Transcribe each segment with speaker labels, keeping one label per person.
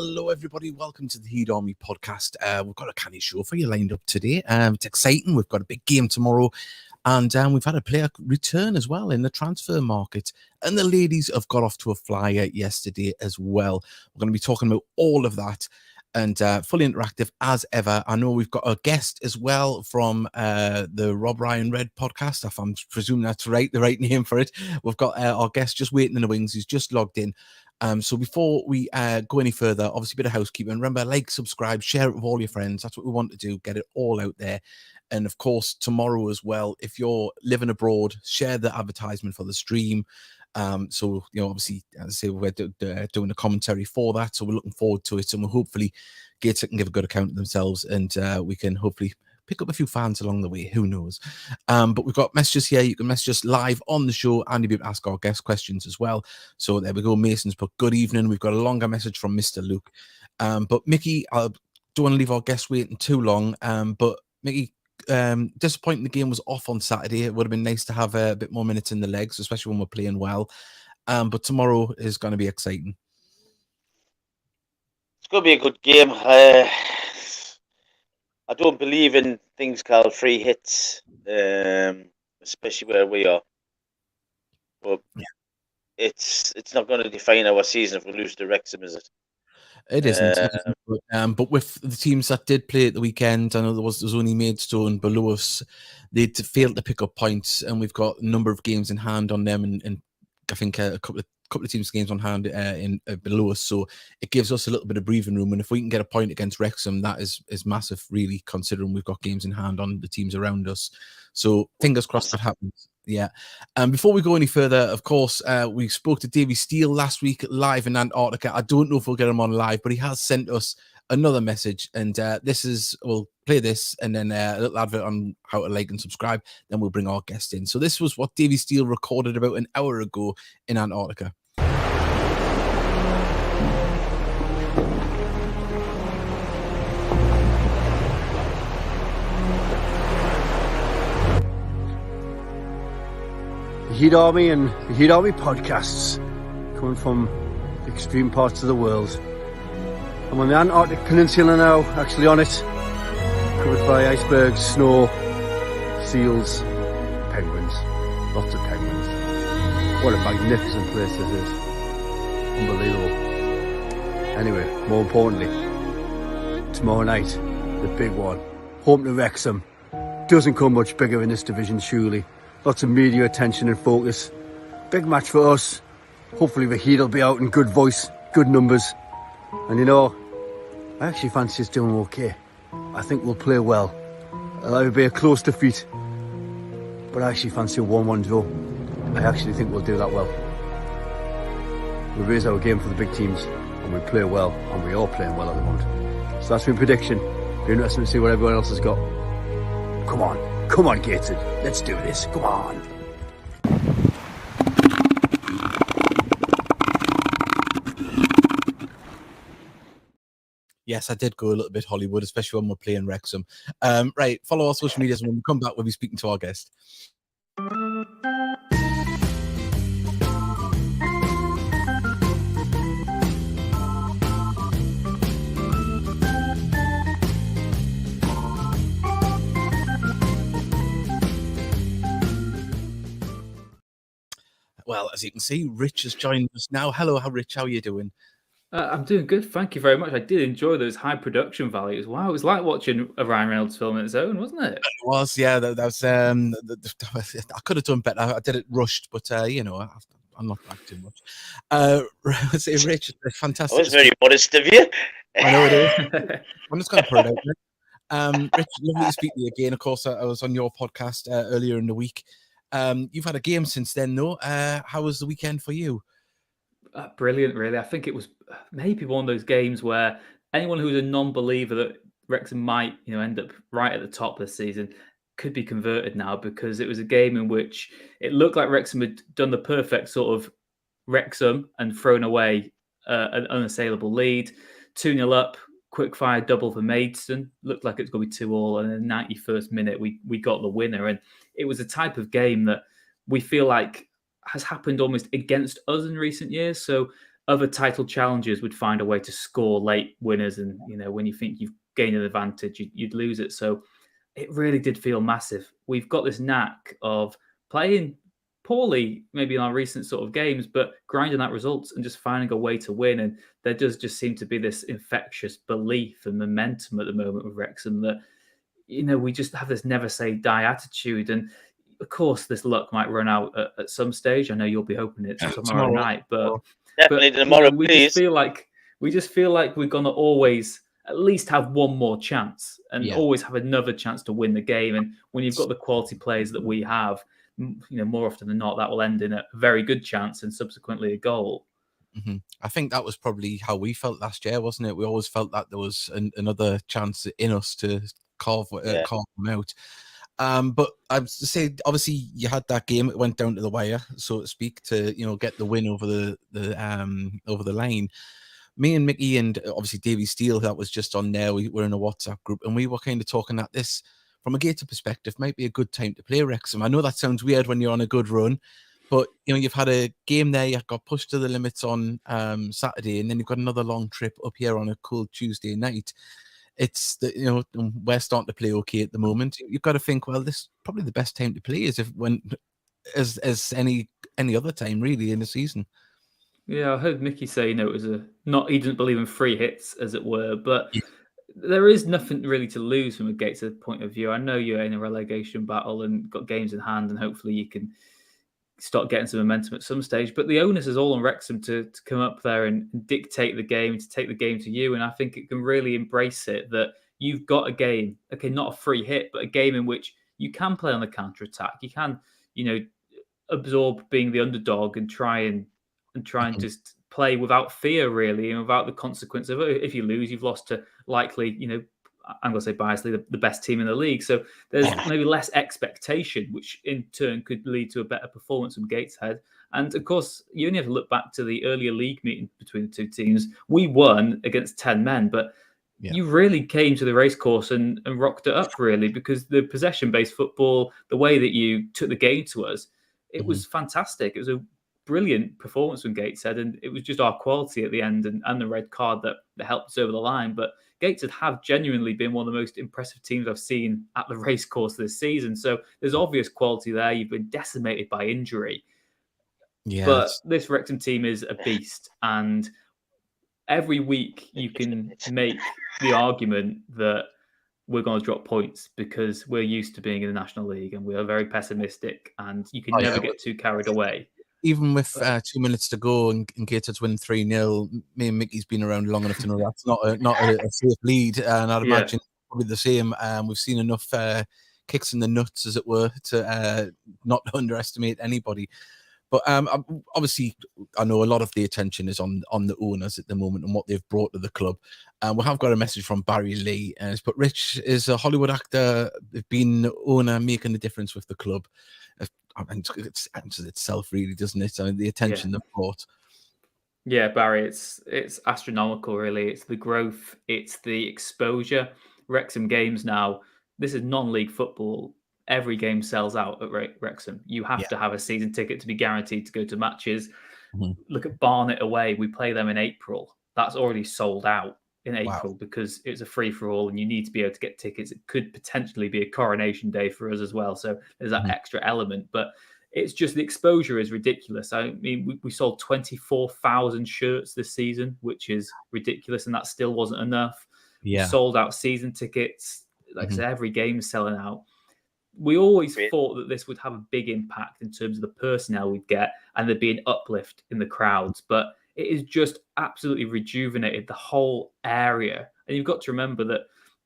Speaker 1: Hello, everybody. Welcome to the Heat Army podcast. We've got a canny show for you lined up today. It's exciting. We've got a big game tomorrow, and we've had a player return as well in the transfer market. And the ladies have got off to a flyer yesterday as well. We're going to be talking about all of that and fully interactive as ever. I know we've got a guest as well from the Rob Ryan Red podcast, if I'm presuming that's right, the right name for it. We've got our guest just waiting in the wings. He's just logged in. So before we go any further, obviously a bit of housekeeping. Remember, like, subscribe, share it with all your friends. That's what we want to do, get it all out there. And of course, tomorrow as well, if you're living abroad, share the advertisement for the stream. So, obviously, as I say, we're doing a commentary for that. So we're looking forward to it. And we'll hopefully Gates can give a good account of themselves, and we can hopefully pick up a few fans along the way. Who knows? But we've got messages here. You can message us live on the show, and you'll be able to ask our guest questions as well. So there we go. Mason's put good evening. We've got a longer message from Mr. Luke. But Mickey, I don't want to leave our guests waiting too long. But Mickey, disappointing the game was off on Saturday. It would have been nice to have a bit more minutes in the legs, especially when we're playing well. But tomorrow is going to be exciting.
Speaker 2: It's going to be a good game. I don't believe in things called free hits, especially where we are. But yeah, it's not going to define our season if we lose to Wrexham, is it?
Speaker 1: It isn't. But with the teams that did play at the weekend, I know there's only Maidstone below us. They failed to pick up points, and we've got a number of games in hand on them, and I think a couple of teams' games on hand below us. So it gives us a little bit of breathing room. And if we can get a point against Wrexham, that is massive, really, considering we've got games in hand on the teams around us. So fingers crossed that happens. Yeah. Before we go any further, of course, we spoke to Davey Steele last week live in Antarctica. I don't know if we'll get him on live, but he has sent us another message. And we'll play this and then a little advert on how to like and subscribe. Then we'll bring our guest in. So this was what Davey Steele recorded about an hour ago in Antarctica.
Speaker 3: The Heat Army and the Heat Army podcasts coming from extreme parts of the world. I'm on the Antarctic Peninsula now, actually on it, covered by icebergs, snow, seals, penguins, lots of penguins. What a magnificent place this is. Unbelievable. Anyway, more importantly, tomorrow night, the big one. Home to Wrexham. Doesn't come much bigger in this division, surely. Lots of media attention and focus. Big match for us. Hopefully the Heat will be out in good voice, good numbers. And I actually fancy us doing okay. I think we'll play well. It'll be a close defeat. But I actually fancy a 1-1 draw. I actually think we'll do that well. We raise our game for the big teams, and we play well, and we are playing well at the moment. So that's my prediction. Be interesting to see what everyone else has got. Come on, Gated. Let's do this. Come on.
Speaker 1: Yes, I did go a little bit Hollywood, especially when we're playing Wrexham. Right, follow our social medias, and when we come back, we'll be speaking to our guest. Well, as you can see, Rich has joined us now. Hello, Rich. How are you doing?
Speaker 4: I'm doing good. Thank you very much. I did enjoy those high production values. Wow, it was like watching a Ryan Reynolds film in its own, wasn't it?
Speaker 1: It was, yeah. That was. I could have done better. I did it rushed, but I'm not back too much. Say, Rich, fantastic.
Speaker 2: That was very modest of you.
Speaker 1: I know it is. I'm just going to put it out there. Rich, lovely to speak to you again. Of course, I was on your podcast earlier in the week. You've had a game since then, though. How was the weekend for you?
Speaker 4: Brilliant, really. I think it was maybe one of those games where anyone who's a non-believer that Wrexham might, end up right at the top this season could be converted now, because it was a game in which it looked like Wrexham had done the perfect sort of Wrexham and thrown away an unassailable lead. 2-0 up, quick fire double for Maidstone. Looked like it's going to be 2-2, and in the 91st minute we got the winner. And it was a type of game that we feel like has happened almost against us in recent years. So other title challengers would find a way to score late winners, and when you think you've gained an advantage, you'd lose it. So it really did feel massive. We've got this knack of playing poorly, maybe in our recent sort of games, but grinding out results and just finding a way to win. And there does just seem to be this infectious belief and momentum at the moment with Wrexham that, we just have this never say die attitude. And of course, this luck might run out at some stage. I know you'll be hoping it's tomorrow night, but
Speaker 2: definitely tomorrow,
Speaker 4: we
Speaker 2: please.
Speaker 4: just feel like we're gonna always at least have one more chance and always have another chance to win the game. And when you've got the quality players that we have, more often than not, that will end in a very good chance and subsequently a goal.
Speaker 1: Mm-hmm. I think that was probably how we felt last year, wasn't it? We always felt that there was another chance in us to carve them out. But I would say, obviously, you had that game. It went down to the wire, so to speak, to get the win over the line. Me and Mickey and obviously Davey Steele, that was just on there. We were in a WhatsApp group, and we were kind of talking that this, from a Gator perspective, might be a good time to play Wrexham. I know that sounds weird when you're on a good run, but you've had a game there, you got pushed to the limits on Saturday, and then you've got another long trip up here on a cold Tuesday night. It's we're starting to play okay at the moment. You've got to think, well, this is probably the best time to play as any other time really in the season.
Speaker 4: Yeah, I heard Mickey say, it was he didn't believe in free hits, as it were, but there is nothing really to lose from a Gateshead point of view. I know you're in a relegation battle and got games in hand, and hopefully you can start getting some momentum at some stage. But the onus is all on Wrexham to come up there and dictate the game, to take the game to you. And I think it can really embrace it that you've got a game, okay, not a free hit, but a game in which you can play on the counter attack. You can, absorb being the underdog and try and just play without fear, really, and without the consequence of if you lose, you've lost to likely, I'm going to say biasly, the best team in the league. So there's maybe less expectation, which in turn could lead to a better performance from Gateshead. And of course, you only have to look back to the earlier league meeting between the two teams. We won against 10 men, but you really came to the racecourse and rocked it up, really, because the possession-based football, the way that you took the game to us, it was fantastic. It was a brilliant performance from Gateshead, and it was just our quality at the end and the red card that helped us over the line. But Gateshead have genuinely been one of the most impressive teams I've seen at the racecourse this season. So there's obvious quality there. You've been decimated by injury. But this Wrexham team is a beast. And every week you can make the argument that we're going to drop points because we're used to being in the National League and we are very pessimistic, and you can never get too carried away.
Speaker 1: Even with 2 minutes to go and Gators win 3-0, me and Mickey's been around long enough to know that's not a safe lead, and I'd imagine probably the same. We've seen enough kicks in the nuts, as it were, to not underestimate anybody. But obviously, I know a lot of the attention is on the owners at the moment and what they've brought to the club. We have got a message from Barry Lee, and it's put, Rich, is a Hollywood actor being owner making a difference with the club? I mean, it answers itself, really, doesn't it? I mean, the attention they've brought.
Speaker 4: Yeah, Barry, it's astronomical, really. It's the growth, it's the exposure. Wrexham games now, this is non-league football. Every game sells out at Wrexham. You have to have a season ticket to be guaranteed to go to matches. Look at Barnet away. We play them in April. That's already sold out in April because it's a free-for-all and you need to be able to get tickets. It could potentially be a coronation day for us as well. So there's that extra element. But it's just the exposure is ridiculous. I mean, we sold 24,000 shirts this season, which is ridiculous, and that still wasn't enough. We sold out season tickets. Like I said, every game is selling out. We always thought that this would have a big impact in terms of the personnel we'd get and there'd be an uplift in the crowds. But it is just absolutely rejuvenated the whole area. And you've got to remember that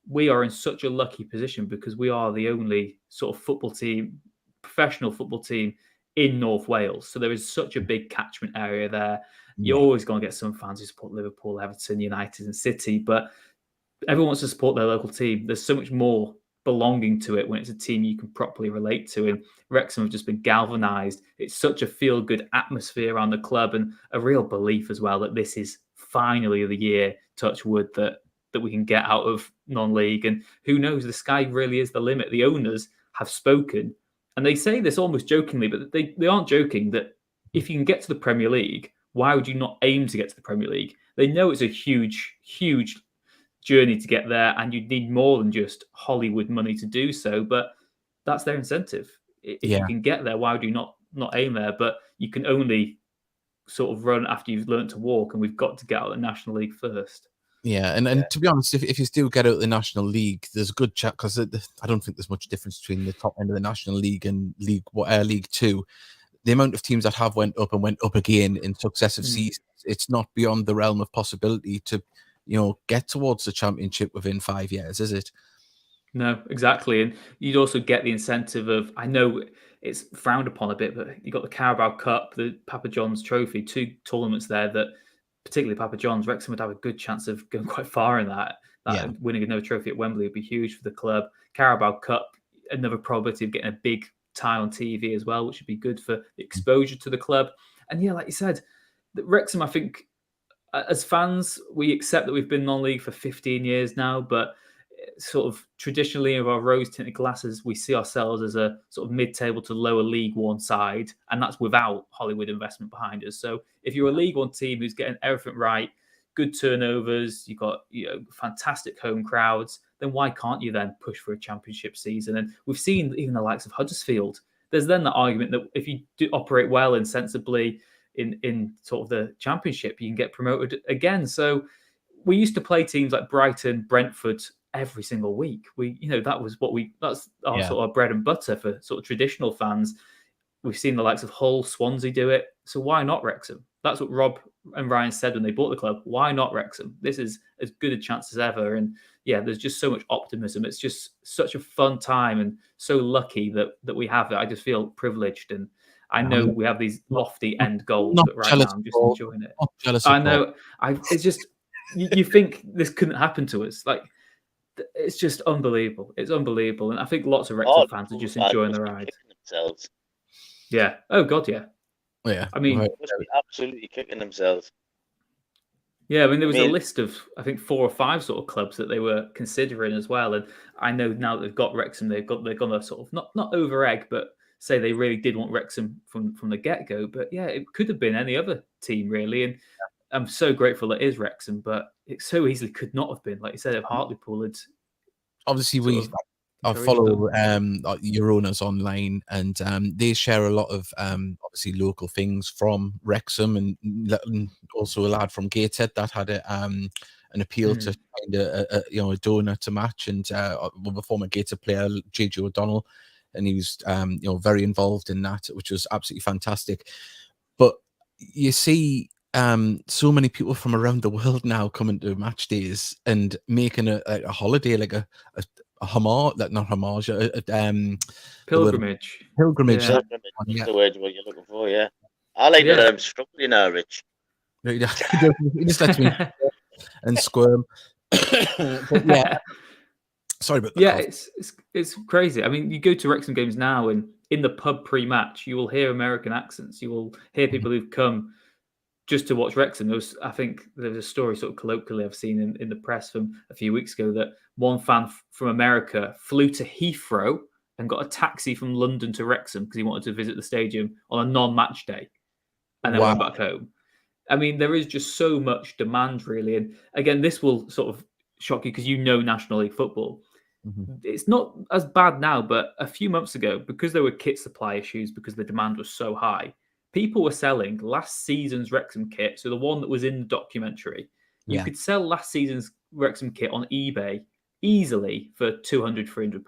Speaker 4: we are in such a lucky position because we are the only sort of football team, professional football team in North Wales. So there is such a big catchment area there. You're always going to get some fans who support Liverpool, Everton, United and City, but everyone wants to support their local team. There's so much more belonging to it when it's a team you can properly relate to. And Wrexham have just been galvanised. It's such a feel-good atmosphere around the club and a real belief as well that this is finally the year, touch wood, that we can get out of non-league. And who knows, the sky really is the limit. The owners have spoken, and they say this almost jokingly, but they aren't joking, that if you can get to the Premier League, why would you not aim to get to the Premier League? They know it's a huge, huge journey to get there, and you'd need more than just Hollywood money to do so. But that's their incentive. If you can get there, why would you not aim there? But you can only sort of run after you've learned to walk, and we've got to get out of the National League first.
Speaker 1: Yeah, and to be honest, if you still get out of the National League, there's a good chat, because I don't think there's much difference between the top end of the National League and League Two. The amount of teams that have went up again in successive seasons, it's not beyond the realm of possibility to, get towards the Championship within 5 years, is it?
Speaker 4: No, exactly. And you'd also get the incentive of, I know it's frowned upon a bit, but you got the Carabao Cup, the Papa John's Trophy, 2 tournaments there that, particularly Papa John's, Wrexham would have a good chance of going quite far in that. Winning another trophy at Wembley would be huge for the club. Carabao Cup, another probability of getting a big tie on TV as well, which would be good for the exposure to the club. And yeah, like you said, Wrexham, I think, as fans, we accept that we've been non-league for 15 years now, but sort of traditionally of our rose-tinted glasses, we see ourselves as a sort of mid-table to lower League One side, and that's without Hollywood investment behind us. So if you're a League One team who's getting everything right, good turnovers, you've got fantastic home crowds, then why can't you then push for a championship season? And we've seen even the likes of Huddersfield. There's then the argument that if you do operate well and sensibly in sort of the championship, you can get promoted again. So we used to play teams like Brighton, Brentford every single week. That's our sort of bread and butter for sort of traditional fans. We've seen the likes of Hull, Swansea do it. So why not Wrexham? That's what Rob and Ryan said when they bought the club. Why not Wrexham? This is as good a chance as ever. And yeah, there's just so much optimism. It's just such a fun time, and so lucky that we have it. I just feel privileged, and I know we have these lofty end goals, but right now I'm just enjoying it. I know. It's just you think this couldn't happen to us. Like, it's just unbelievable. It's unbelievable, and I think lots of Wrexham fans are just enjoying the ride.
Speaker 2: Themselves.
Speaker 4: Yeah. Oh God, yeah.
Speaker 1: Yeah.
Speaker 4: I mean,
Speaker 2: they must be absolutely kicking themselves.
Speaker 4: Yeah, I mean, there was a list of, I think, 4 or 5 sort of clubs that they were considering as well. And I know now that they've got Wrexham, they're going to sort of not over egg, but say they really did want Wrexham from the get-go. But yeah, it could have been any other team, really. And I'm so grateful it is Wrexham, but it so easily could not have been. Like you said, if Hartlepool had...
Speaker 1: Obviously, I follow your owners online, and they share a lot of obviously local things from Wrexham, and also a lad from Gateshead that had an appeal to find a donor to match, and the former Gateshead player JJ O'Donnell, and he was very involved in that, which was absolutely fantastic. But you see so many people from around the world now coming to match days and making a holiday, like a pilgrimage. Pilgrimage.
Speaker 2: Yeah. That's the word what you're looking for, yeah. I like that I'm struggling now, Rich.
Speaker 1: He just lets me and squirm. But yeah. Sorry about that.
Speaker 4: Yeah, it's crazy. I mean, you go to Wrexham games now, and in the pub pre-match, you will hear American accents. You will hear people who've come just to watch Wrexham. I think there was a story sort of colloquially I've seen in the press from a few weeks ago that one fan from America flew to Heathrow and got a taxi from London to Wrexham because he wanted to visit the stadium on a non-match day, and then went back home. I mean, there is just so much demand, really. And again, this will sort of shock you because you know National League football. It's not as bad now, but a few months ago, because there were kit supply issues because the demand was so high, people were selling last season's Wrexham kit. So the one that was in the documentary, you could sell last season's Wrexham kit on eBay easily for £200, £300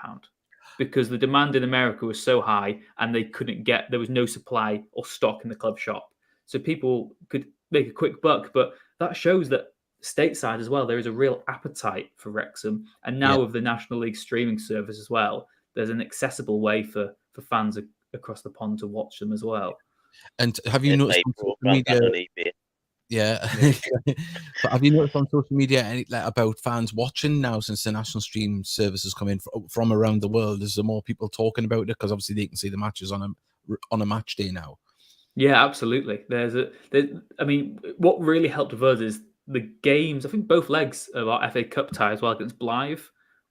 Speaker 4: because the demand in America was so high and there was no supply or stock in the club shop. So people could make a quick buck, but that shows that stateside as well, there is a real appetite for Wrexham. And now with the National League streaming service as well, there's an accessible way for fans across the pond to watch them as well.
Speaker 1: And have you noticed on social media? Yeah, but have you noticed on social media about fans watching now since the national stream service has come in from around the world? Is there more people talking about it because obviously they can see the matches on a match day now?
Speaker 4: Yeah, absolutely. I mean, what really helped with us is the games. I think both legs of our FA Cup tie as well against Blythe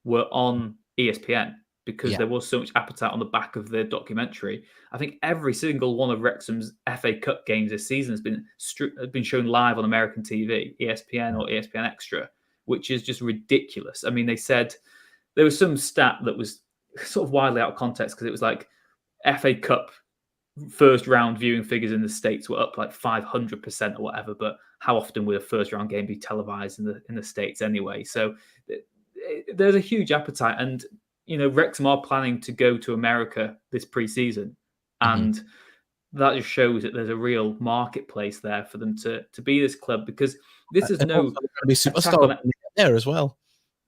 Speaker 4: were on ESPN. because there was so much appetite on the back of the documentary. I think every single one of Wrexham's FA Cup games this season has been shown live on American TV, ESPN or ESPN Extra, which is just ridiculous. I mean, they said there was some stat that was sort of widely out of context because it was like FA Cup first round viewing figures in the States were up like 500% or whatever. But how often would a first round game be televised in the States anyway? So there's a huge appetite, and Wrexham are planning to go to America this pre-season, and that just shows that there's a real marketplace there for them to be this club, because this is no
Speaker 1: attack on there as well.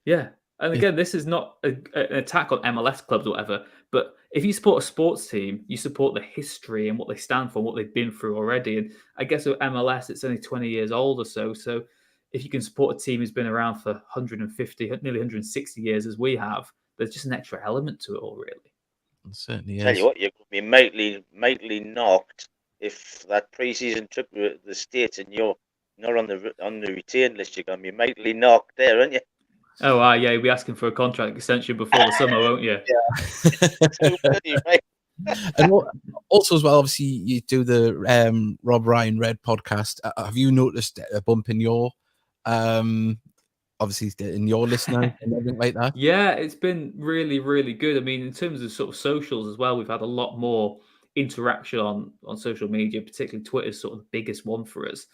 Speaker 4: Yeah. And again, this is not an attack on MLS clubs or whatever, but if you support a sports team, you support the history and what they stand for, and what they've been through already. And I guess with MLS, it's only 20 years old or so. So if you can support a team who's been around for 150, nearly 160 years as we have, there's just an extra element to it all, really.
Speaker 1: It certainly is.
Speaker 2: Tell you what, you could be mightily knocked if that pre-season trip to the States and you're not on the retain list. You're going to be mightily knocked there, aren't you?
Speaker 4: Oh, yeah, you'll be asking for a contract extension before the summer, won't you?
Speaker 2: Yeah.
Speaker 1: And also as well, obviously, you do the Rob Ryan Red podcast. Have you noticed a bump in your, obviously, in your listener and everything like that?
Speaker 4: Yeah, it's been really, really good. I mean, in terms of sort of socials as well, we've had a lot more interaction on social media, particularly Twitter's sort of the biggest one for us.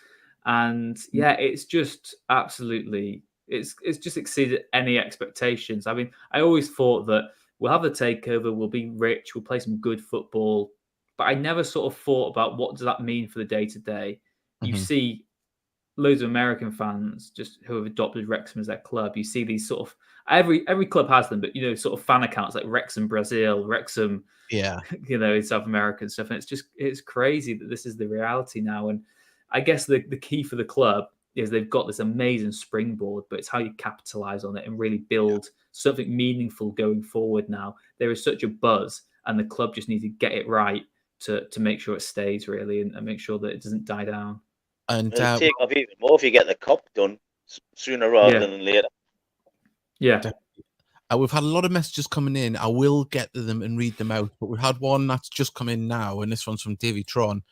Speaker 4: And yeah, it's just absolutely... It's just exceeded any expectations. I mean, I always thought that we'll have the takeover, we'll be rich, we'll play some good football, but I never sort of thought about what does that mean for the day-to-day. You see loads of American fans just who have adopted Wrexham as their club. You see these sort of every club has them, but sort of fan accounts like Wrexham Brazil, Wrexham, in South America and stuff. And it's crazy that this is the reality now. And I guess the key for the club is they've got this amazing springboard, but it's how you capitalize on it and really build something meaningful going forward now. There is such a buzz, and the club just needs to get it right to make sure it stays, really, and make sure that it doesn't die down.
Speaker 2: And it'll take off even more if you get the cup done sooner rather than later.
Speaker 4: Yeah.
Speaker 1: We've had a lot of messages coming in. I will get to them and read them out, but we've had one that's just come in now, and this one's from Davy Tron.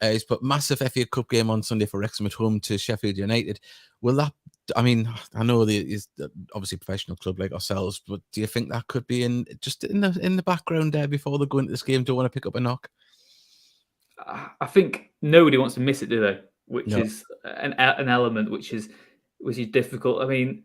Speaker 1: He's put massive FA Cup game on Sunday for Wrexham at home to Sheffield United. Will that? I mean, I know it's obviously a professional club like ourselves, but do you think that could be in the background there before they go into this game? Do you want to pick up a knock?
Speaker 4: I think nobody wants to miss it, do they? Which is an element which is difficult. I mean,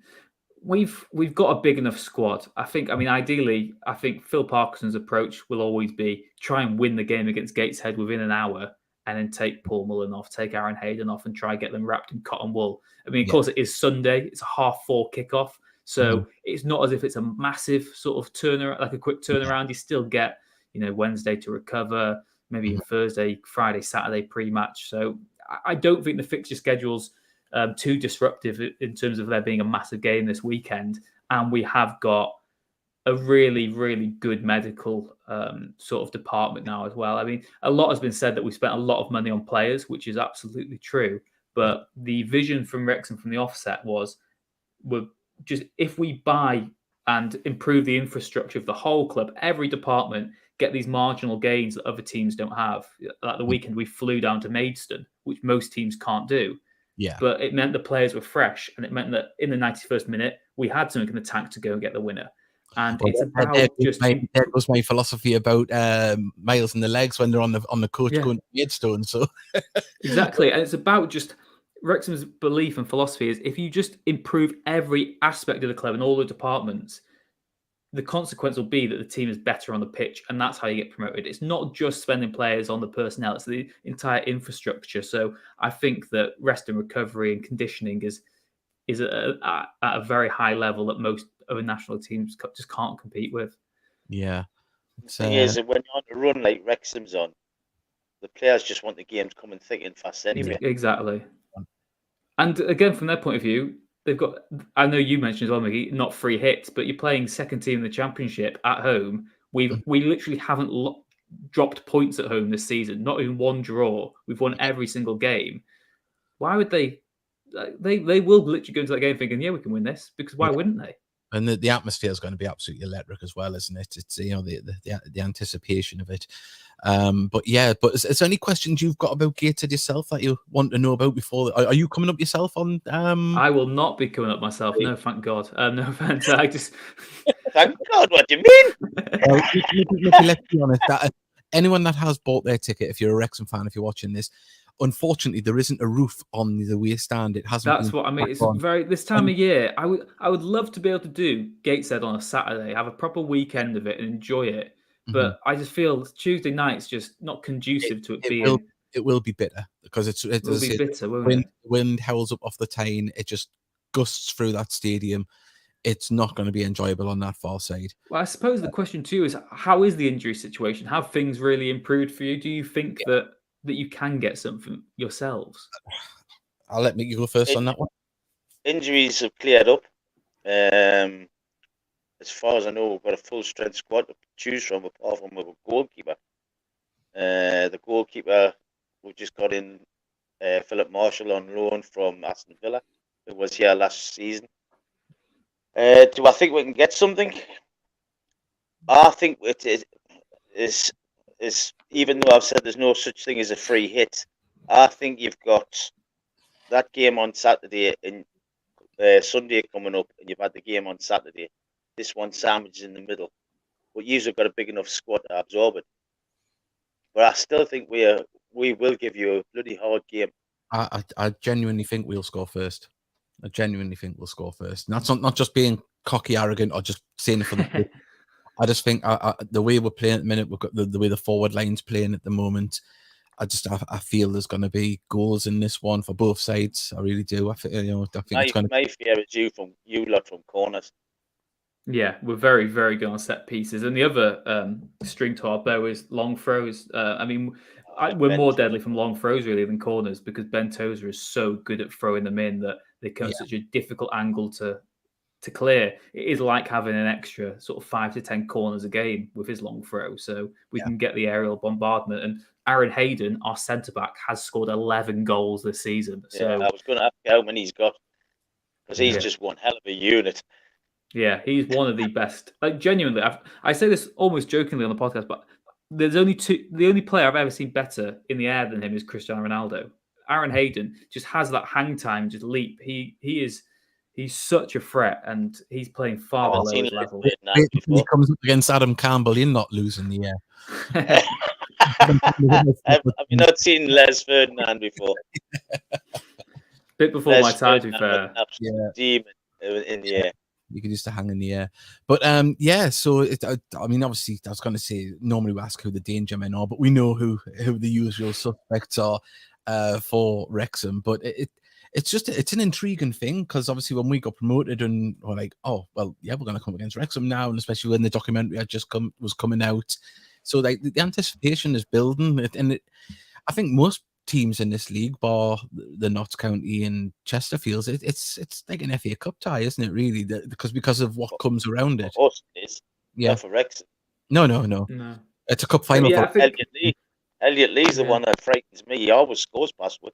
Speaker 4: we've got a big enough squad. Ideally, I think Phil Parkinson's approach will always be try and win the game against Gateshead within an hour, and then take Paul Mullen off, take Aaron Hayden off, and try and get them wrapped in cotton wool. I mean, of course, it is Sunday. It's a 4:30 kickoff. So it's not as if it's a massive sort of turnaround, like a quick turnaround. You still get, Wednesday to recover, maybe a Thursday, Friday, Saturday pre-match. So I don't think the fixture schedule's too disruptive in terms of there being a massive game this weekend. And we have got a really, really good medical sort of department now as well. I mean, a lot has been said that we spent a lot of money on players, which is absolutely true. But the vision from Wrexham from the offset was, if we buy and improve the infrastructure of the whole club, every department, get these marginal gains that other teams don't have. Like the weekend, we flew down to Maidstone, which most teams can't do.
Speaker 1: Yeah.
Speaker 4: But it meant the players were fresh, and it meant that in the 91st minute, we had something in the tank to go and get the winner. And it's about
Speaker 1: there goes my philosophy about miles in the legs when they're on the coach going to Maidstone. So
Speaker 4: exactly, and it's about just Wrexham's belief and philosophy is if you just improve every aspect of the club and all the departments, the consequence will be that the team is better on the pitch, and that's how you get promoted. It's not just spending players on the personnel; it's the entire infrastructure. So I think that rest and recovery and conditioning is at a very high level that most other national teams just can't compete with.
Speaker 1: Yeah.
Speaker 2: The thing is that when you're on a run like Wrexham's on, the players just want the game to come in thick and fast anyway.
Speaker 4: Exactly. And again, from their point of view, they've got, I know you mentioned as well, Mickey, not free hits, but you're playing second team in the Championship at home. We literally haven't dropped points at home this season, not even one draw. We've won every single game. Why would they will literally go into that game thinking, yeah, we can win this, because why wouldn't they?
Speaker 1: And the atmosphere is going to be absolutely electric as well, isn't it? It's the anticipation of it. But is there any questions you've got about Gated yourself that you want to know about before? Are you coming up yourself on?
Speaker 4: I will not be coming up myself. No, thank God. No offense. I just.
Speaker 2: Thank God. What do you mean?
Speaker 1: Well, let's be honest. That anyone that has bought their ticket, if you're a Wrexham fan, if you're watching this, unfortunately there isn't a roof on the away stand. It hasn't.
Speaker 4: That's what I mean. It's
Speaker 1: on.
Speaker 4: very this time of year. I would love to be able to do Gateshead on a Saturday, have a proper weekend of it, and enjoy it. But I just feel Tuesday night's just not conducive to it being.
Speaker 1: It will be bitter because it
Speaker 4: will be bitter, won't it?
Speaker 1: Wind howls up off the Tyne. It just gusts through that stadium. It's not going to be enjoyable on that far side.
Speaker 4: Well, I suppose the question too is, how is the injury situation? Have things really improved for you? Do you think that you can get something yourselves?
Speaker 1: I'll let you go first on that one.
Speaker 2: Injuries have cleared up. As far as I know, we've got a full strength squad to choose from, apart from a goalkeeper. The goalkeeper, we just got in Philip Marshall on loan from Aston Villa, who was here last season. Do I think we can get something? I think it is even though I've said there's no such thing as a free hit, I think you've got that game on Saturday and Sunday coming up, and you've had the game on Saturday. This one sandwiched in the middle. But you've got a big enough squad to absorb it. But I still think we will give you a bloody hard game.
Speaker 1: I genuinely think we'll score first. I genuinely think we'll score first. And that's not just being cocky, arrogant, or just saying it for the. I just think the way we're playing at the minute, we've got the way the forward line's playing at the moment. I feel there's going to be goals in this one for both sides. I really do. I think it's going to.
Speaker 2: My fear is you lot from corners.
Speaker 4: Yeah, we're very, very good on set pieces. And the other string to our bow is long throws. We're more deadly from long throws, really, than corners, because Ben Tozer is so good at throwing them in that they come such a difficult angle to clear. It is like having an extra sort of 5 to 10 corners a game with his long throw. So we can get the aerial bombardment. And Aaron Hayden, our centre-back, has scored 11 goals this season. So
Speaker 2: I was going to ask how many he's got, because he's just one hell of a unit.
Speaker 4: Yeah, he's one of the best. Like, genuinely, I say this almost jokingly on the podcast, but there's only two. The only player I've ever seen better in the air than him is Cristiano Ronaldo. Aaron Hayden just has that hang time, just leap. He's such a threat, and he's playing far below his level.
Speaker 1: When he comes up against Adam Campbell, you're not losing the air.
Speaker 2: Have you not seen Les Ferdinand before?
Speaker 4: Bit before my time, to be fair.
Speaker 2: Demon in the air.
Speaker 1: You could just hang in the air. But so obviously I was going to say, normally we ask who the danger men are, but we know who the usual suspects are for Wrexham. But it's an intriguing thing, because obviously when we got promoted and we're like, oh well, yeah, we're going to come against Wrexham now, and especially when the documentary was coming out, so like the anticipation is building. I think most teams in this league, bar the Notts County and Chesterfields, it's like an FA Cup tie, isn't it? Really, because of what comes around it.
Speaker 2: Of course it is. Yeah, not for Wrexham.
Speaker 1: No. It's a cup final.
Speaker 2: Yeah, Elliot Lee's the one that frightens me. He always scores past one.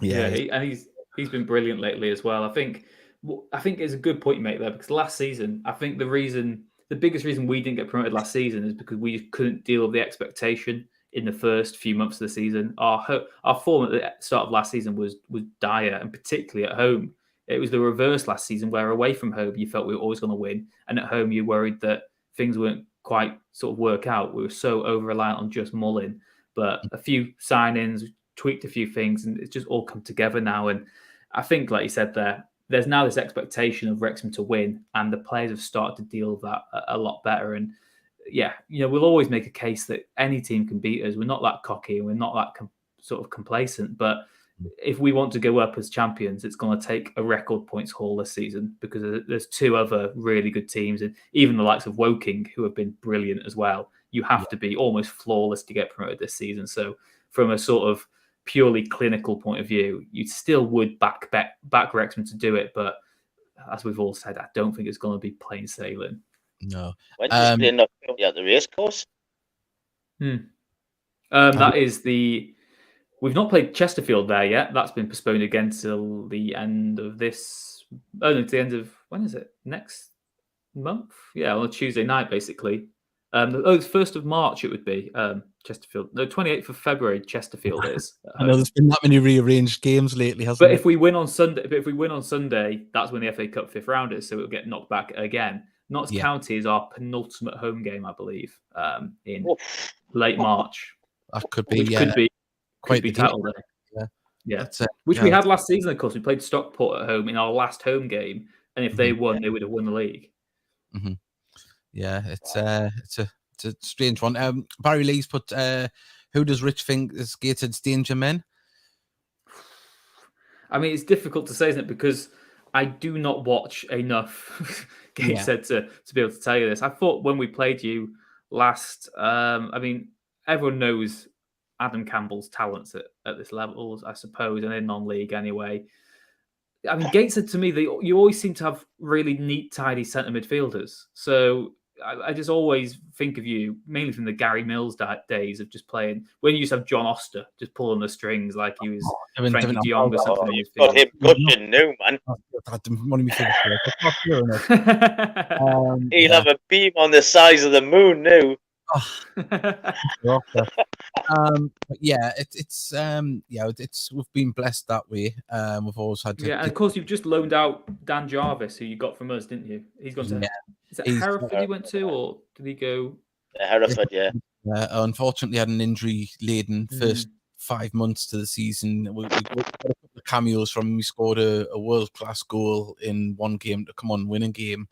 Speaker 4: Yeah, he's been brilliant lately as well. I think it's a good point you make there, because last season, I think the biggest reason we didn't get promoted last season is because we just couldn't deal with the expectation in the first few months of the season. Our form at the start of last season was dire, and particularly at home. It was the reverse last season, where away from home you felt we were always going to win, and at home you worried that things weren't quite sort of work out. We were so over-reliant on just Mullin. But a few signings, tweaked a few things, and it's just all come together now. And I think, like you said there's now this expectation of Wrexham to win, and the players have started to deal with that a lot better. And yeah, we'll always make a case that any team can beat us. We're not that cocky, and we're not that sort of complacent. But if we want to go up as champions, it's going to take a record points haul this season, because there's two other really good teams, and even the likes of Woking, who have been brilliant as well. You have to be almost flawless to get promoted this season. So from a sort of purely clinical point of view, you still would back Wrexham to do it. But as we've all said, I don't think it's going to be plain sailing.
Speaker 1: No.
Speaker 2: When did you not at the race course?
Speaker 4: That is we've not played Chesterfield there yet. That's been postponed again till the end of this. Oh no, to the end of when is it? Next month? Yeah, on a Tuesday night, basically. It's 1st of March it would be, Chesterfield. No, 28th of February, Chesterfield is.
Speaker 1: I know there's been that many rearranged games lately, hasn't
Speaker 4: But
Speaker 1: there?
Speaker 4: if we win on Sunday, that's when the FA Cup 5th round is, so it'll get knocked back again. Notts County is our penultimate home game, I believe, in late March.
Speaker 1: That could be,
Speaker 4: Which could be
Speaker 1: quite
Speaker 4: the
Speaker 1: the
Speaker 4: title
Speaker 1: game.
Speaker 4: day.
Speaker 1: Yeah.
Speaker 4: That's which we had last season, of course. We played Stockport at home in our last home game, and if they won, they would have won the league.
Speaker 1: Mm-hmm. Yeah, it's a strange one. Barry Lee's put, who does Rich think is Gateshead's danger men?
Speaker 4: I mean, it's difficult to say, isn't it? Because I do not watch enough Gateshead to be able to tell you this. I thought when we played you last, I mean, everyone knows Adam Campbell's talents at this level, I suppose, and in non-league anyway. I mean, Gateshead, to me, you always seem to have really neat, tidy centre midfielders. So I just always think of you, mainly from the Gary Mills days of just playing, when you used to have John Oster just pulling the strings like he was Frankie de Jong or something.
Speaker 2: Got him gushing now, man. He'll have a beam on the size of the moon now.
Speaker 1: We've been blessed that way. We've always had
Speaker 4: and of course you've just loaned out Dan Jarvis, who you got from us, didn't you? He's gone to is it Hereford he went to, or did he go
Speaker 2: Hereford?
Speaker 1: Unfortunately had an injury laden first 5 months to the season. We got a couple of cameos from him. We scored a world-class goal in one game to come on winning game.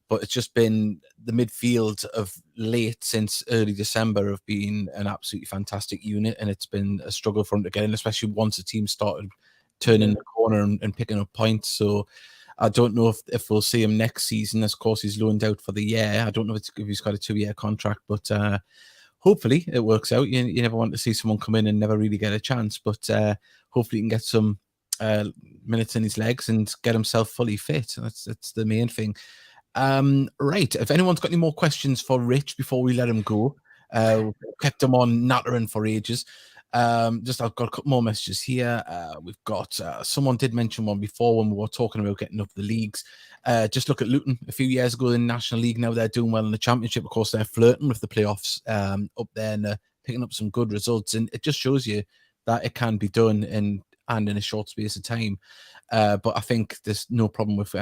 Speaker 1: But it's just been the midfield of late since early December have been an absolutely fantastic unit, and it's been a struggle for him to get in, especially once the team started turning the corner and picking up points. So I don't know if we'll see him next season. Of course, he's loaned out for the year. I don't know if he's got a 2-year contract, but hopefully it works out. You never want to see someone come in and never really get a chance, but hopefully he can get some minutes in his legs and get himself fully fit. That's the main thing. Right. If anyone's got any more questions for Rich before we let him go, we've kept him on nattering for ages. I've got a couple more messages here. We've got someone did mention one before when we were talking about getting up the leagues. Just look at Luton a few years ago in National League. Now they're doing well in the Championship. Of course, they're flirting with the playoffs up there and picking up some good results. And it just shows you that it can be done in a short space of time. But I think there's no problem with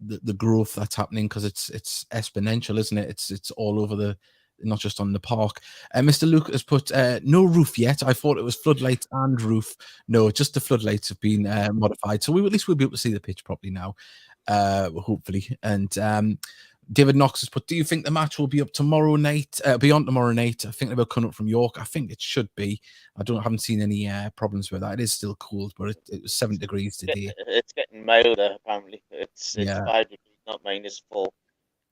Speaker 1: the growth that's happening, because it's exponential, isn't it? It's all over not just on the park. Mr. Luke has put no roof yet. I thought it was floodlights and roof. No, just the floodlights have been modified, so at least we'll be able to see the pitch properly now, hopefully. And David Knox has put, do you think the match will be up tomorrow night, beyond tomorrow night? I think they're coming up from York. I think it should be. I haven't seen any problems with that. It is still cold, but it was 7 degrees today.
Speaker 2: It's getting milder, apparently. It's 5 degrees, not -4.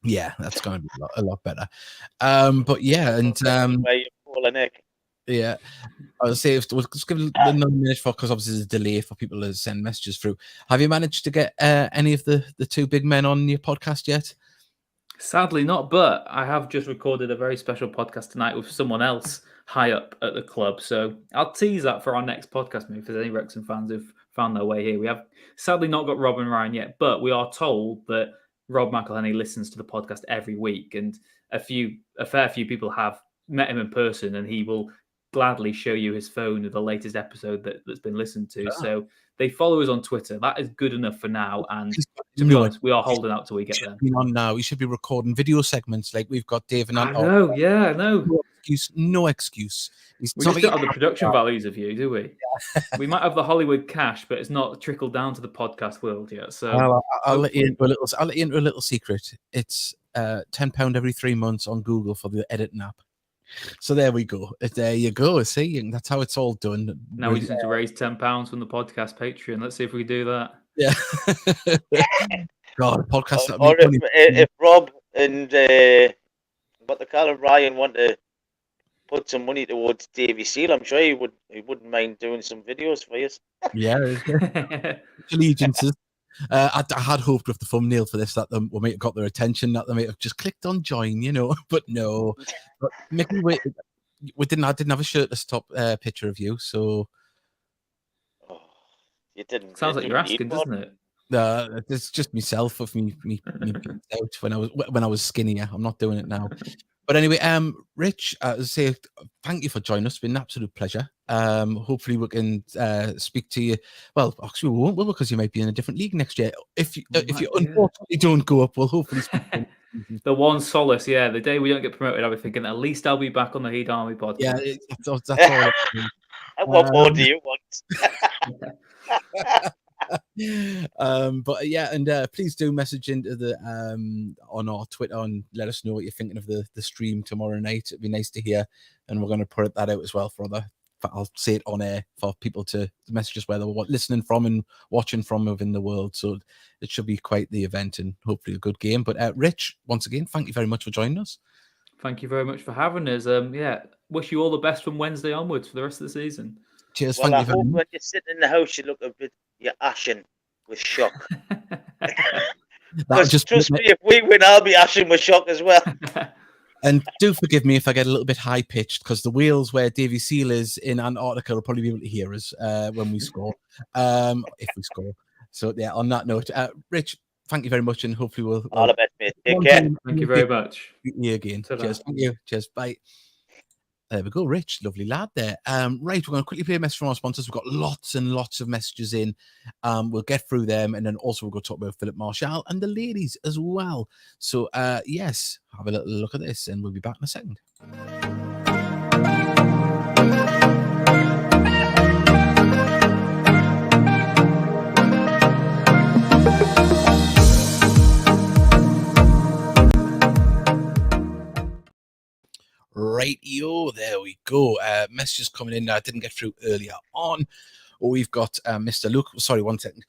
Speaker 1: Yeah, that's going to be a lot better. But yeah, and yeah, I'll say we'll just give it another minute because obviously there's a delay for people to send messages through. Have you managed to get any of the two big men on your podcast yet?
Speaker 4: Sadly not, but I have just recorded a very special podcast tonight with someone else high up at the club. So I'll tease that for our next podcast. Maybe if there's any Wrexham fans who've found their way here. We have sadly not got Rob and Ryan yet, but we are told that Rob McElhenney listens to the podcast every week, and a fair few people have met him in person, and he will gladly show you his phone of the latest episode that's been listened to. So they follow us on Twitter. That is good enough for now. And to be honest, we are holding out till we get there.
Speaker 1: On now, he should be recording video segments like we've got Dave and Anton.
Speaker 4: I know.
Speaker 1: No excuse.
Speaker 4: We just don't have the production values of you, do we? Yeah. We might have the Hollywood cash, but it's not trickled down to the podcast world yet. So
Speaker 1: I'll let you into a little secret. It's £10 every 3 months on Google for the editing app. So there we go. There you go. See, that's how it's all done.
Speaker 4: Now we just need to raise £10 from the podcast Patreon. Let's see if we do that.
Speaker 1: Yeah. God, podcast.
Speaker 2: Or if Rob and what they call him, Ryan, want to put some money towards Davy Seal, I'm sure he wouldn't mind doing some videos for you.
Speaker 1: Yeah. Allegiances. I had hoped with the thumbnail for this that we might have got their attention, that they might have just clicked on join, but no. But Mickey, I didn't have a shirtless top picture of you, so.
Speaker 2: Oh, you didn't.
Speaker 4: Sounds like you're asking, doesn't it?
Speaker 1: It's just myself with me out when I was skinnier. I'm not doing it now. But anyway, Rich, say thank you for joining us. It's been an absolute pleasure. Hopefully we can speak to you. Well, actually, we won't, will, because you might be in a different league next year. If you unfortunately don't go up, we'll hopefully speak to you.
Speaker 4: The one solace, yeah. The day we don't get promoted, I'll be thinking at least I'll be back on the Heat Army podcast.
Speaker 1: Yeah, that's all.
Speaker 2: What more do you want?
Speaker 1: But yeah, and please do message into the on our Twitter and let us know what you're thinking of the stream tomorrow night. It'd be nice to hear, and we're going to put that out as well for I'll say it on air for people to message us where they're listening from and watching from within the world. So it should be quite the event and hopefully a good game. But Rich, once again, thank you very much for joining us.
Speaker 4: Thank you very much for having us. Yeah, wish you all the best from Wednesday onwards for the rest of the season.
Speaker 1: Cheers.
Speaker 2: Well,
Speaker 1: thank
Speaker 2: I
Speaker 1: you
Speaker 2: hope when you're sitting in the house, you look a bit, you're ashen with shock. Because trust me, if we win, I'll be ashen with shock as well.
Speaker 1: And do forgive me if I get a little bit high pitched, because the wheels where Davy Seal is in Antarctica will probably be able to hear us when we score, if we score. So yeah, on that note, Rich, thank you very much, and hopefully we'll
Speaker 2: all the best, mate. Take care.
Speaker 4: Thank you very much.
Speaker 1: You again. Cheers. Thank you. Cheers. Bye. There we go, Rich. Lovely lad there. Right, we're going to quickly play a message from our sponsors. We've got lots and lots of messages in. We'll get through them, and then also we'll go talk about Philip Marshall and the ladies as well. So, yes, have a little look at this, and we'll be back in a second. Right-yo, there we go. Messages coming in I didn't get through earlier on. We've got Mr. Luke. Sorry, 1 second.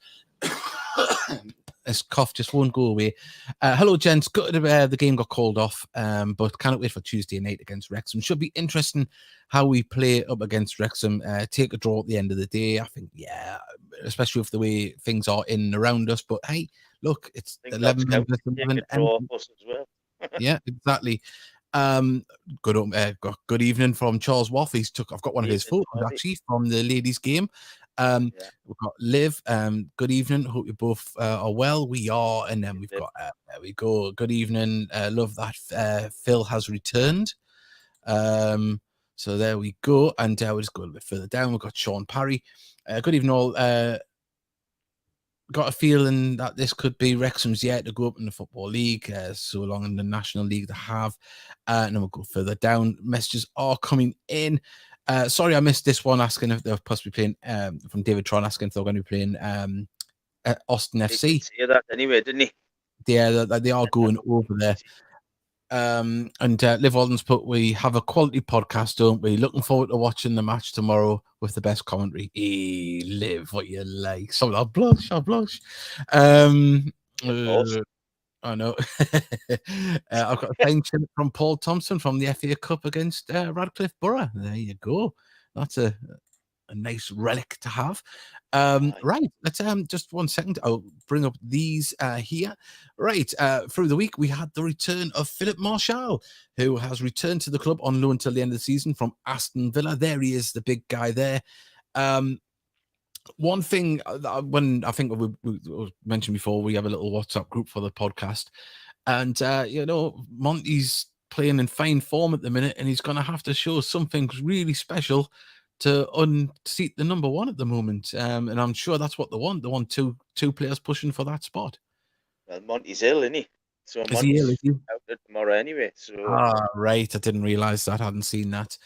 Speaker 1: This cough just won't go away. Hello, gents. Good. The game got called off, but cannot wait for Tuesday night against Wrexham. Should be interesting how we play up against Wrexham. Take a draw at the end of the day. I think, yeah, especially with the way things are in and around us. But hey, look, it's 11 minutes. Yeah, exactly. Good evening from Charles Waff. I've got one of his photos actually from the ladies' game. We've got Liv. Good evening. Hope you both are well. We are, and then we've got there we go. Good evening. Love that Phil has returned. So there we go, and we'll just go a little bit further down. We've got Sean Parry. Good evening all. Got a feeling that this could be Wrexham's year to go up in the Football League, so long in the National League they have. And then we'll go further down. Messages are coming in. Sorry, I missed this one asking if they're possibly playing, from David Tron asking if they're going to be playing Austin FC.
Speaker 2: He did say that anyway, didn't he?
Speaker 1: Yeah, they are going over there. And Liv Walden's put, we have a quality podcast, don't we? Looking forward to watching the match tomorrow with the best commentary. Liv, what you like. So I'll blush. I know. I've got a thank you from Paul Thompson from the FA Cup against Radcliffe Borough. There you go. That's a nice relic to have. Right, let's just 1 second. I'll bring up these here. Right, through the week we had the return of Philip Marshall, who has returned to the club on loan till the end of the season from Aston Villa. There he is, the big guy there. One thing, when I think we mentioned before, we have a little WhatsApp group for the podcast, and Monty's playing in fine form at the minute, and he's going to have to show something really special to unseat the number one at the moment. And I'm sure that's what they want. They want two players pushing for that spot.
Speaker 2: Well, Monty's ill, isn't he? So Monty's out tomorrow anyway. So
Speaker 1: right. I didn't realise that. I hadn't seen that.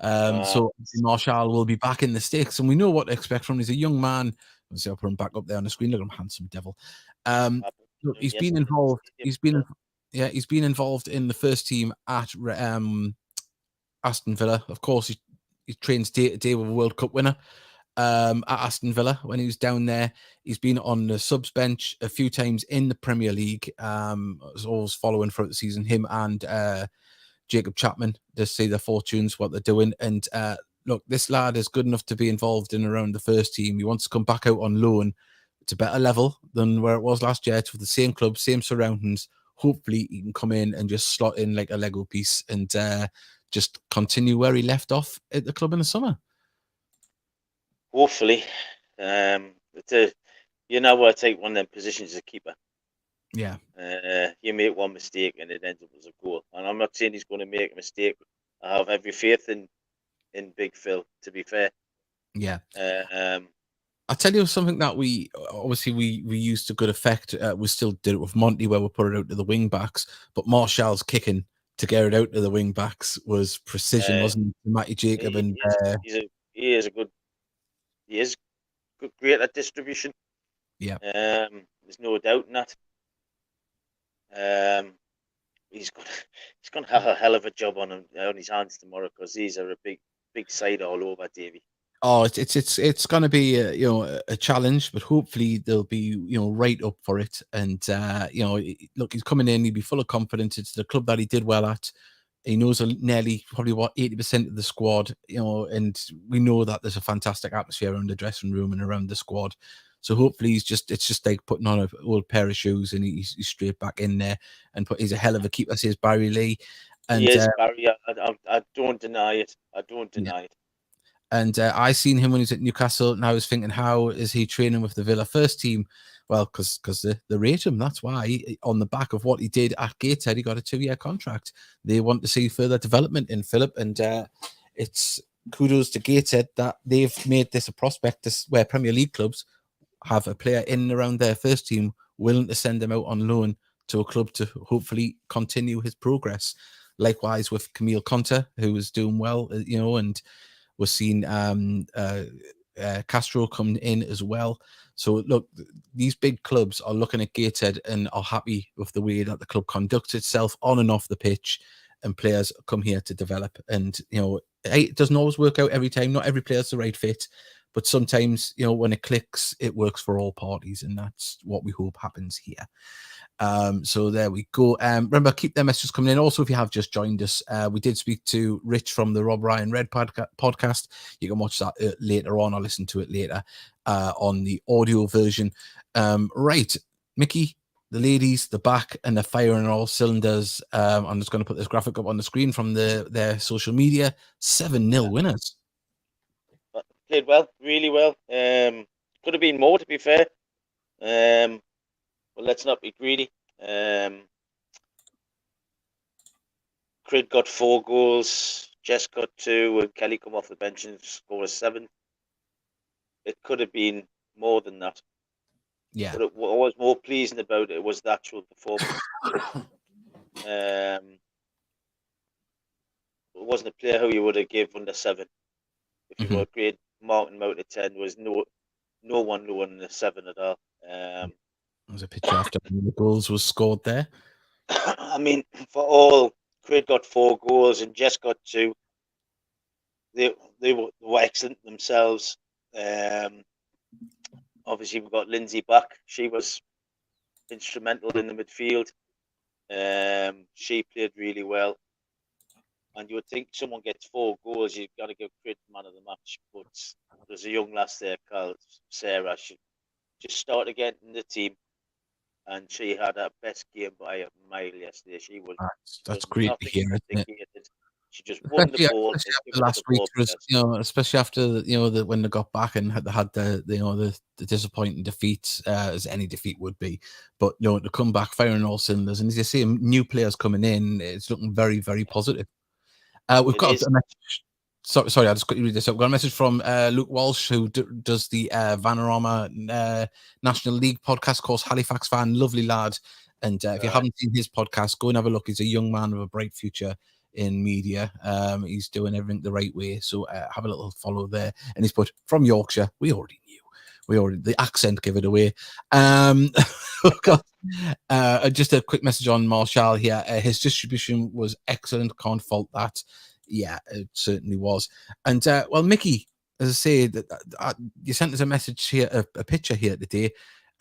Speaker 1: So Marshall will be back in the sticks, and we know what to expect from him. He's a young man. I'll put him back up there on the screen. Look at him, handsome devil. Look, he's been involved. He's been involved in the first team at Aston Villa. Of course, he trains day to day with a World Cup winner at Aston Villa. When he was down there, he's been on the subs bench a few times in the Premier League. Was always following throughout the season, him and Jacob Chapman, to see their fortunes, what they're doing. And look, this lad is good enough to be involved in around the first team. He wants to come back out on loan to a better level than where it was last year. It's with the same club, same surroundings. Hopefully he can come in and just slot in like a Lego piece and just continue where he left off at the club in the summer.
Speaker 2: Hopefully. you know what, take one of them positions as a keeper.
Speaker 1: Yeah.
Speaker 2: You make one mistake and it ends up as a goal. And I'm not saying he's going to make a mistake. I have every faith in Big Phil, to be fair.
Speaker 1: Yeah.
Speaker 2: Um,
Speaker 1: I'll tell you something that we used to good effect. We still did it with Monty, where we put it out to the wing backs. But Martial's kicking to get it out to the wing backs was precision, wasn't it? Matty Jacob
Speaker 2: he,
Speaker 1: and
Speaker 2: he is good, great at distribution.
Speaker 1: yeah.
Speaker 2: There's no doubt in that. He's going to have a hell of a job on his hands tomorrow, because these are a big side all over, Davey.
Speaker 1: Oh, it's going to be a challenge, but hopefully they'll be right up for it. And look, he's coming in, he'll be full of confidence. It's the club that he did well at. He knows nearly probably 80% of the squad, and we know that there's a fantastic atmosphere around the dressing room and around the squad. So hopefully it's just like putting on an old pair of shoes and he's straight back in there and he's a hell of a keeper, says Barry Lee. And
Speaker 2: he is, Barry. I don't deny it. I don't deny it.
Speaker 1: And I seen him when he was at Newcastle, and I was thinking, how is he training with the Villa first team? Well, because they rate him. That's why, on the back of what he did at Gateshead, he got a 2-year contract. They want to see further development in Philip, and it's kudos to Gateshead that they've made this a prospect where Premier League clubs have a player in and around their first team willing to send them out on loan to a club to hopefully continue his progress. Likewise with Camille Conter, who was doing well, and we're seeing Castro come in as well. So look, these big clubs are looking at Gateshead and are happy with the way that the club conducts itself on and off the pitch, and players come here to develop. And it doesn't always work out every time. Not every player's the right fit, but sometimes when it clicks, it works for all parties, and that's what we hope happens here. So there we go. Remember, keep their messages coming in. Also, if you have just joined us, we did speak to Rich from the Rob Ryan Red podcast. You can watch that later on or listen to it later on the audio version. Right, Mickey, the ladies, the back, and the firing on all cylinders. I'm just going to put this graphic up on the screen from their social media. 7-0 winners.
Speaker 2: Played well, really well. Could have been more, to be fair. But let's not be greedy. Crid got 4 goals, Jess got 2, and Kelly come off the bench and scored a 7. It could have been more than that.
Speaker 1: Yeah.
Speaker 2: But what was more pleasing about it was the actual performance. It wasn't a player who you would have given under 7. If you were a grade Martin out of 10, was no one lower than a 7 at all.
Speaker 1: There was a picture after the goals was scored there.
Speaker 2: I mean, for all, Craig got 4 goals and Jess got 2. They were excellent themselves. Obviously, we got Lindsay back. She was instrumental in the midfield. She played really well. And you would think someone gets 4 goals, you've got to give Craig man of the match. But there's a young lass there called Sarah. She just started getting in the team. And she had her best game by a mile yesterday. She was
Speaker 1: that's great to hear, isn't it?
Speaker 2: She just won the ball.
Speaker 1: Especially after last week, especially after when they got back and had the disappointing defeat, as any defeat would be. But to come back firing all cylinders, and as you see, new players coming in, it's looking very, very positive. We've got a message. Sorry, I'll just quickly read this up. We've got a message from Luke Walsh, who does the Vanarama National League podcast, of course, Halifax fan, lovely lad. And if you haven't seen his podcast, go and have a look. He's a young man with a bright future in media. He's doing everything the right way. So have a little follow there. And he's put, from Yorkshire, we already knew. The accent give it away. Just a quick message on Martial here. His distribution was excellent. Can't fault that. Yeah, it certainly was. And well, Mickey, as I say, you sent us a message here, a picture here today,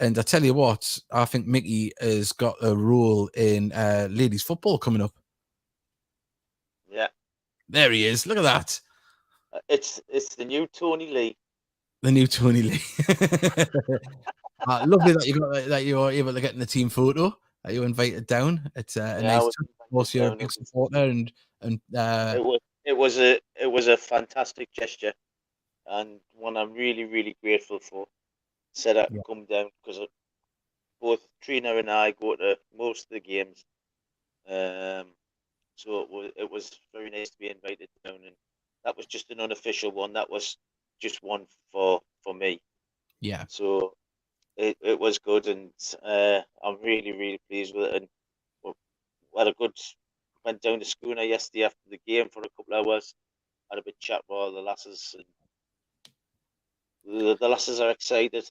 Speaker 1: and I tell you what, I think Mickey has got a role in ladies football coming up.
Speaker 2: Yeah,
Speaker 1: there he is. Look at that.
Speaker 2: It's the new Tony Lee.
Speaker 1: The new Tony Lee. Lovely that you were able to get in the team photo. That you were invited down. It's a nice. Of course, you're a big supporter, and
Speaker 2: it was a fantastic gesture, and one I'm really, really grateful for. said I could come down because both Trina and I go to most of the games. So it was very nice to be invited down, and that was just an unofficial one. That was just one for me.
Speaker 1: Yeah.
Speaker 2: So it was good, and I'm really pleased with it. And went down to Schooner yesterday after the game for a couple of hours. Had a bit chat with all the lasses, and the lasses are excited,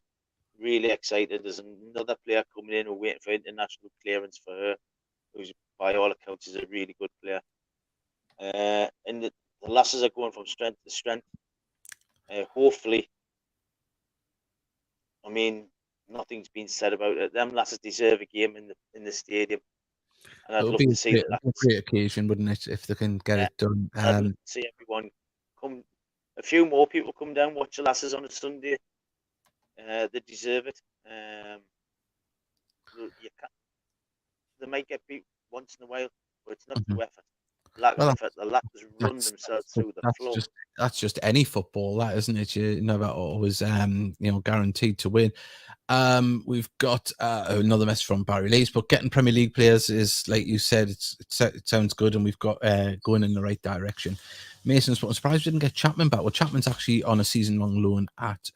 Speaker 2: really excited. There's another player coming in, we're waiting for international clearance for her, who's by all accounts is a really good player. And the lasses are going from strength to strength. Hopefully, I mean, nothing's been said about it. Them lasses deserve a game in the stadium, and I'd
Speaker 1: It'll
Speaker 2: love
Speaker 1: be
Speaker 2: to see
Speaker 1: a great occasion, wouldn't it, if they can get it done?
Speaker 2: I'd love to see everyone come. A few more people come down, watch the lasses on a Sunday. They deserve it. They might get beat once in a while, but it's not through effort. Lack of effort. The lasses run themselves through the floor.
Speaker 1: That's just any football, that isn't it? You're never always guaranteed to win. We've got another message from Barry Lees, but getting Premier League players is, like you said, it sounds good, and we've got going in the right direction. Mason's, but I'm surprised we didn't get Chapman back. Well, Chapman's actually on a season-long loan at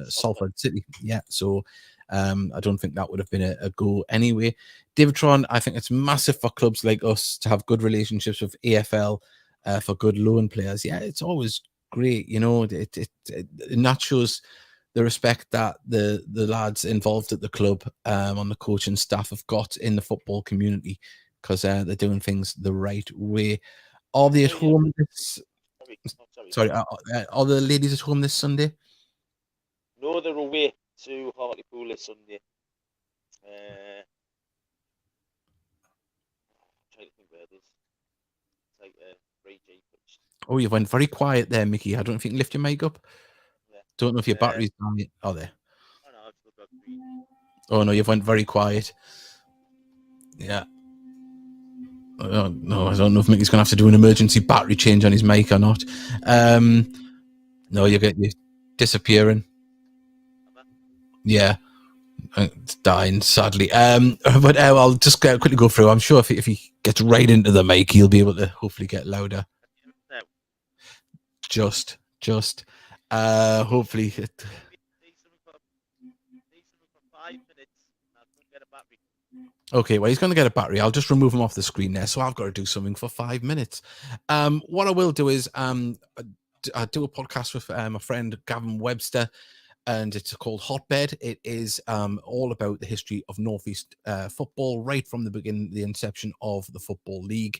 Speaker 1: Salford City. Yeah, so I don't think that would have been a go anyway. David Tron, I think it's massive for clubs like us to have good relationships with AFL for good loan players. Yeah, it's always great, you know. And that shows the respect that the lads involved at the club on the coaching staff have got in the football community, because they're doing things the right way. Are they at home this? Sorry, are the ladies at home this Sunday?
Speaker 2: No, they're away to Hartlepool this Sunday. I'm trying to think where it is. It's like a 3G pitch.
Speaker 1: Oh, you went very quiet there, Mickey. I don't know if you can lift your mic up.
Speaker 2: Yeah.
Speaker 1: Don't know if your battery's on it. Oh, there.
Speaker 2: Oh no, I've still got green.
Speaker 1: Oh no, you've went very quiet. Yeah. Oh, no, I don't know if Mickey's going to have to do an emergency battery change on his mic or not. No, you're disappearing. Yeah. It's dying, sadly. But I'll just quickly go through. I'm sure if he gets right into the mic, he'll be able to hopefully get louder. Just. Hopefully. Okay, well, he's going to get a battery. I'll just remove him off the screen there. So I've got to do something for 5 minutes. What I will do is I do a podcast with my friend Gavin Webster, and it's called Hotbed. It is all about the history of Northeast football, right from the beginning, the inception of the Football League,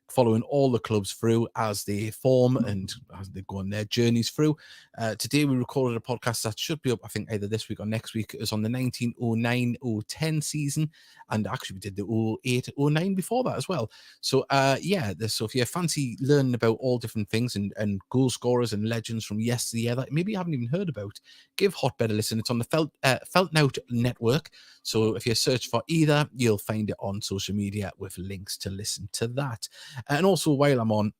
Speaker 1: following all the clubs through as they form and as they go on their journeys through. Today we recorded a podcast that should be up, I think, either this week or next week. It was on the 1909-010 season, and actually we did the 08-09 before that as well. So so if you fancy learning about all different things and goal scorers and legends from yesteryear that maybe you haven't even heard about, give Hotbed a listen. It's on the Feltnout network. So if you search for either, you'll find it on social media with links to listen to that. And also, while I'm on,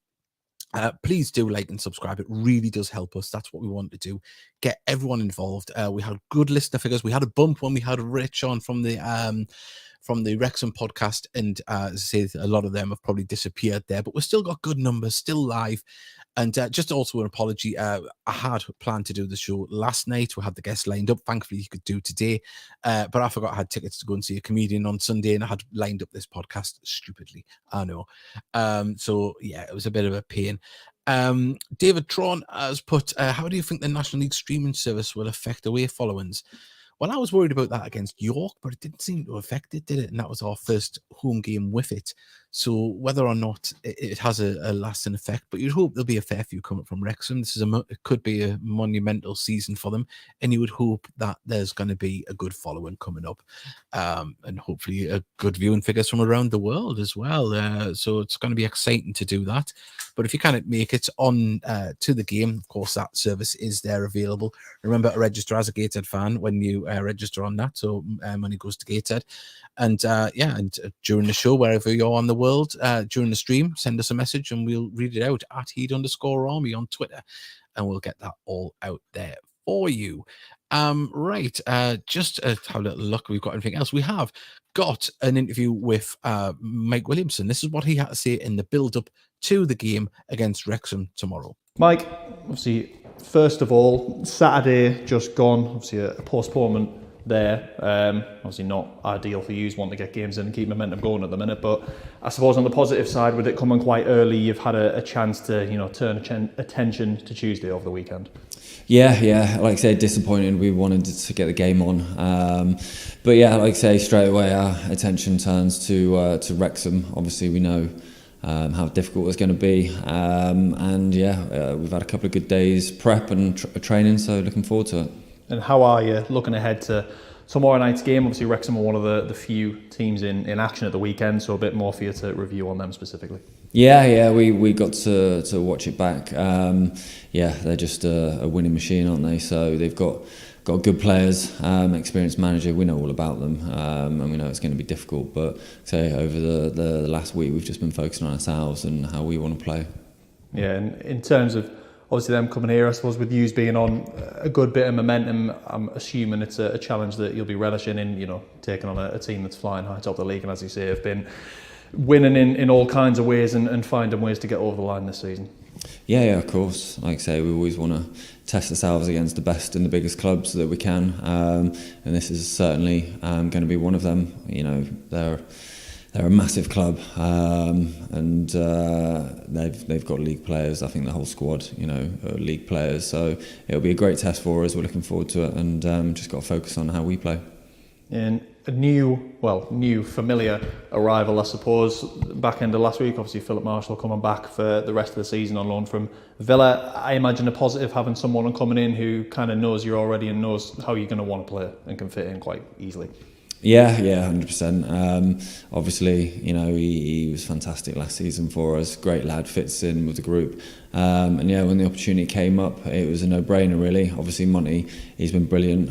Speaker 1: please do like and subscribe. It really does help us. That's what we want to do. Get everyone involved. We had good listener figures. We had a bump when we had Rich on from the Wrexham podcast, and as I say, a lot of them have probably disappeared there, but we've still got good numbers, still live. And just also an apology, I had planned to do the show last night. We had the guest lined up. Thankfully, you could do today. But I forgot I had tickets to go and see a comedian on Sunday, and I had lined up this podcast stupidly. I know. So, yeah, it was a bit of a pain. David Tron has put, how do you think the National League streaming service will affect away followings? Well, I was worried about that against York, but it didn't seem to affect it, did it? And that was our first home game with it. So whether or not it has a lasting effect, but you'd hope there'll be a fair few coming from Wrexham. It could be a monumental season for them, and you would hope that there's going to be a good following coming up, and hopefully a good viewing figures from around the world as well. So it's going to be exciting to do that. But if you can't make it on to the game, of course, that service is there available. Remember to register as a Gateshead fan when you register on that. So when it goes to Gateshead, and during the show, wherever you're on the world, during the stream, send us a message and we'll read it out at Heed_Army on Twitter, and we'll get that all out there for you. Right. Just have a little look. We've got anything else. We have got an interview with Mike Williamson. This is what he had to say in the build-up to the game against Wrexham tomorrow.
Speaker 5: Mike, obviously, first of all, Saturday just gone. Obviously, a postponement there. Obviously, not ideal for you. Want to get games in and keep momentum going at the minute. But I suppose on the positive side, with it coming quite early, you've had a chance to turn attention to Tuesday over the weekend.
Speaker 6: Yeah. Like I say, disappointed. We wanted to get the game on, but yeah, like I say, straight away our attention turns to Wrexham. Obviously, we know how difficult it's going to be, and we've had a couple of good days prep and training, so looking forward to it.
Speaker 5: And how are you looking ahead to tomorrow night's game? Obviously, Wrexham are one of the few teams in action at the weekend, so a bit more for you to review on them specifically.
Speaker 6: Yeah, we got to watch it back. They're just a winning machine, aren't they? So they've got good players, experienced manager. We know all about them, and we know it's going to be difficult. But over the last week, we've just been focusing on ourselves and how we want to play. Yeah,
Speaker 5: and in terms of obviously them coming here, I suppose with you being on a good bit of momentum, I'm assuming it's a challenge that you'll be relishing in, taking on a team that's flying high top of the league, and as you say, have been winning in all kinds of ways and finding ways to get over the line this season.
Speaker 6: Yeah, of course. Like I say, we always want to test ourselves against the best and the biggest clubs that we can, and this is certainly going to be one of them. They're a massive club, and they've got league players. I think the whole squad, are league players. So it'll be a great test for us. We're looking forward to it, and just got to focus on how we play.
Speaker 5: And a new familiar arrival, I suppose. Back end of last week, obviously Philip Marshall coming back for the rest of the season on loan from Villa. I imagine a positive having someone coming in who kind of knows you already and knows how you're going to want to play and can fit in quite easily.
Speaker 6: Yeah, 100%. Obviously, he was fantastic last season for us. Great lad, fits in with the group. And when the opportunity came up, it was a no-brainer, really. Obviously, Monty, he's been brilliant.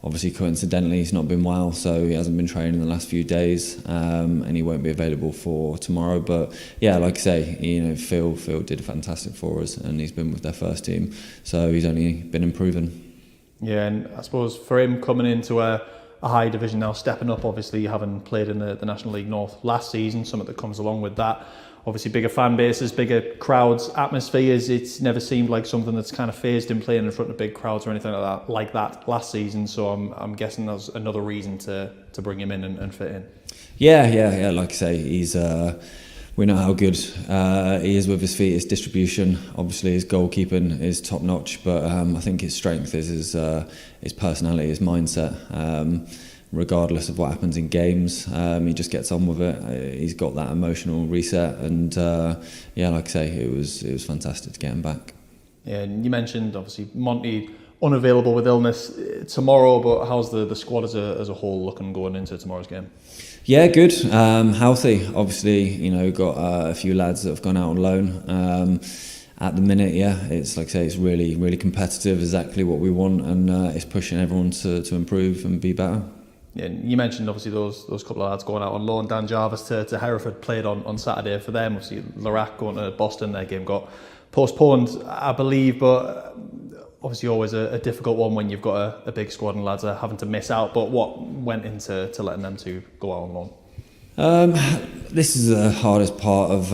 Speaker 6: Obviously, coincidentally, he's not been well, so he hasn't been training the last few days, and he won't be available for tomorrow. But yeah, like I say, Phil did fantastic for us, and he's been with their first team, so he's only been improving.
Speaker 5: Yeah, and I suppose for him coming into a high division now, stepping up, obviously having played in the National League North last season, something that comes along with that. Obviously bigger fan bases, bigger crowds, atmospheres. It's never seemed like something that's kind of phased in playing in front of big crowds or anything like that last season. So I'm guessing that's another reason to bring him in and fit in.
Speaker 6: Yeah. Like I say, he's we know how good he is with his feet, his distribution. Obviously, his goalkeeping is top notch, but I think his strength is his personality, his mindset. Regardless of what happens in games, he just gets on with it. He's got that emotional reset, and like I say, it was fantastic to get him back.
Speaker 5: Yeah, and you mentioned obviously Monty unavailable with illness tomorrow, but how's the squad as a whole looking going into tomorrow's game?
Speaker 6: Yeah, good, healthy. Obviously, got a few lads that have gone out on loan. At the minute, it's like I say, it's really, really competitive. Exactly what we want, and it's pushing everyone to improve and be better.
Speaker 5: Yeah, you mentioned obviously those couple of lads going out on loan. Dan Jarvis to Hereford played on Saturday for them. Obviously, Larac going to Boston, their game got postponed, I believe, but obviously always a difficult one when you've got a big squad and lads are having to miss out. But what went into letting them two go out on loan?
Speaker 6: This is the hardest part of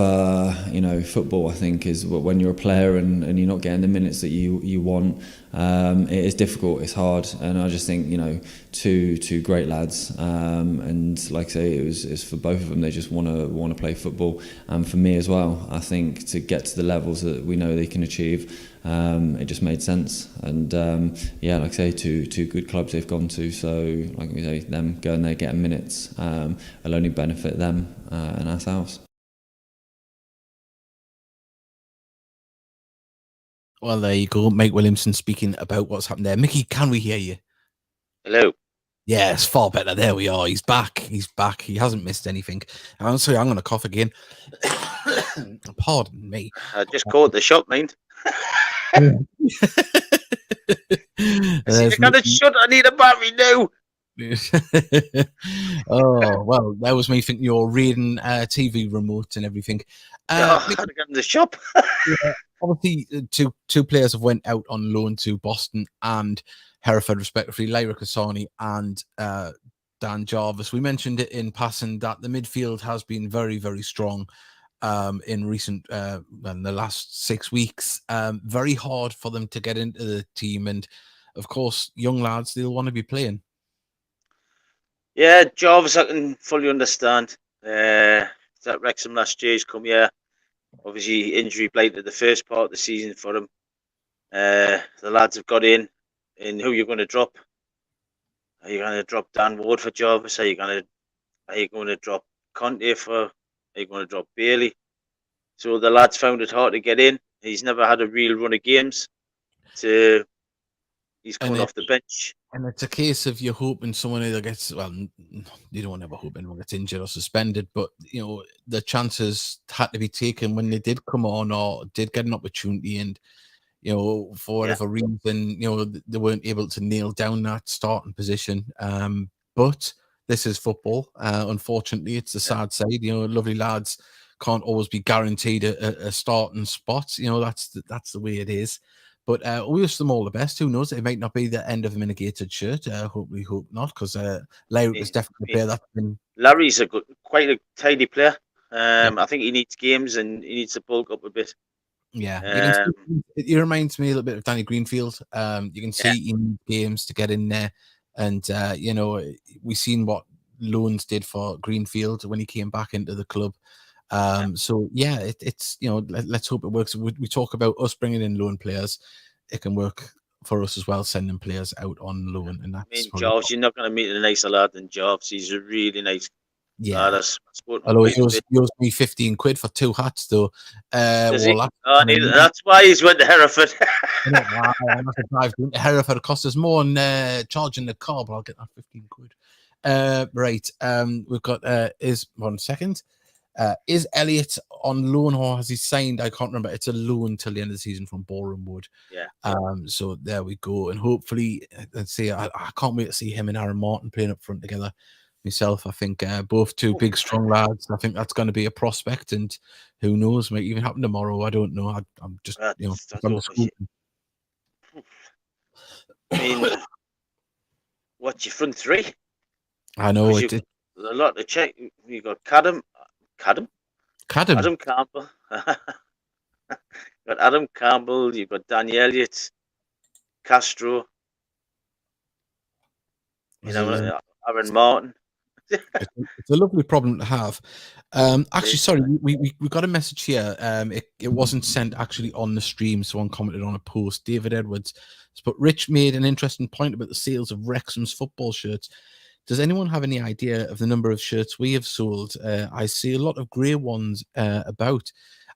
Speaker 6: football, I think, is when you're a player and you're not getting the minutes that you want. It is difficult, it's hard, and I just think two great lads, and like I say, it's for both of them. They just want to play football, and for me as well. I think to get to the levels that we know they can achieve, it just made sense. And like I say, two good clubs they've gone to, so like we say, them going there getting minutes will only benefit them and ourselves.
Speaker 1: Well, there you go. Mike Williamson speaking about what's happened there. Mickey, can we hear you?
Speaker 2: Hello.
Speaker 1: Yeah, it's far better. There we are. He's back. He hasn't missed anything. I'm sorry, I'm going to cough again. Pardon me.
Speaker 2: I just caught the shot, mind. I got a shot. I need a battery now.
Speaker 1: Oh, well, that was me thinking you're reading TV remote and everything.
Speaker 2: I'd get in the shop.
Speaker 1: Obviously, two players have went out on loan to Boston and Hereford, respectively, Lyra Kasani and Dan Jarvis. We mentioned it in passing that the midfield has been very, very strong in recent, in the last 6 weeks. Very hard for them to get into the team. And, of course, young lads, they'll want to be playing.
Speaker 2: Yeah, Jarvis, I can fully understand. That Wrexham last year, he's come here. Obviously, injury blighted the first part of the season for him. The lads have got in who you're going to drop. Are you going to drop Dan Ward for Jarvis? Are you going to drop Conte for? Are you going to drop Bailey? So the lads found it hard to get in. He's never had a real run of games. He's coming off the bench.
Speaker 1: And it's a case of you're hoping someone either gets, well, you don't ever hope anyone gets injured or suspended, but, the chances had to be taken when they did come on or did get an opportunity and, for whatever reason, they weren't able to nail down that starting position. But this is football. Unfortunately, it's the sad side. Lovely lads can't always be guaranteed a starting spot. That's the way it is. But we wish them all the best. Who knows? It might not be the end of them in a gated shirt. Hope not, because Lyric is definitely a player that's
Speaker 2: Larry's quite a tidy player. I think he needs games and he needs to bulk up a bit.
Speaker 1: Yeah, it reminds me a little bit of Danny Greenfield. You can see he needs games to get in there, and we've seen what loans did for Greenfield when he came back into the club. So it's let's hope it works. We talk about us bringing in loan players. It can work for us as well, sending players out on loan. And that's
Speaker 2: Jobs, you're not going to meet a nicer lad than Jobs. He's a really nice lad.
Speaker 1: Although he owes me 15 quid for 2 hats, though.
Speaker 2: That's why he's went to Hereford.
Speaker 1: Hereford cost us more than charging the car, but I'll get that 15 quid. Right. We've got is 1 second. Is Elliott on loan or has he signed? I can't remember. It's a loan till the end of the season from Boreham Wood.
Speaker 2: Yeah.
Speaker 1: So there we go. And hopefully, let's see. I can't wait to see him and Aaron Martin playing up front together. Myself, I think both two big, strong lads. I think that's going to be a prospect, and who knows, might even happen tomorrow. I don't know. I'm just,
Speaker 2: I mean, what's your front three?
Speaker 1: I know
Speaker 2: a lot to check. You got Adam Campbell. You got Adam Campbell. You've got Danny Elliott, Castro. Aaron Martin.
Speaker 1: It's a lovely problem to have. Actually, sorry, we got a message here. It wasn't sent actually on the stream. Someone commented on a post. David Edwards, but Rich made an interesting point about the sales of Wrexham's football shirts. Does anyone have any idea of the number of shirts we have sold? I see a lot of grey ones about.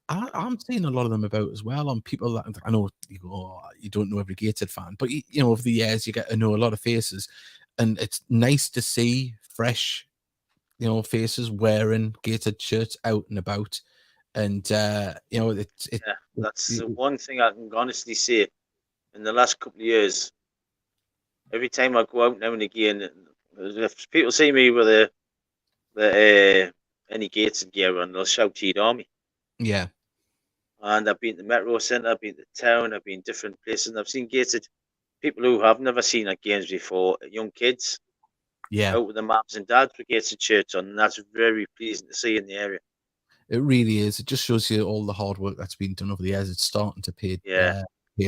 Speaker 1: I'm seeing a lot of them about as well on people that I know you don't know every Gated fan, but over the years you get to know a lot of faces, and it's nice to see fresh, faces wearing Gated shirts out and about, and that's
Speaker 2: the one thing I can honestly say. In the last couple of years, every time I go out now and again, if people see me with any Gated gear on, they'll shout "Heat Army."
Speaker 1: Yeah.
Speaker 2: And I've been to the Metro Centre, I've been to town, I've been different places, and I've seen Gated people who have never seen at games before, young kids, out with their mums and dads with Gated shirts on, and that's very pleasing to see in the area.
Speaker 1: It really is. It just shows you all the hard work that's been done over the years. It's starting to pay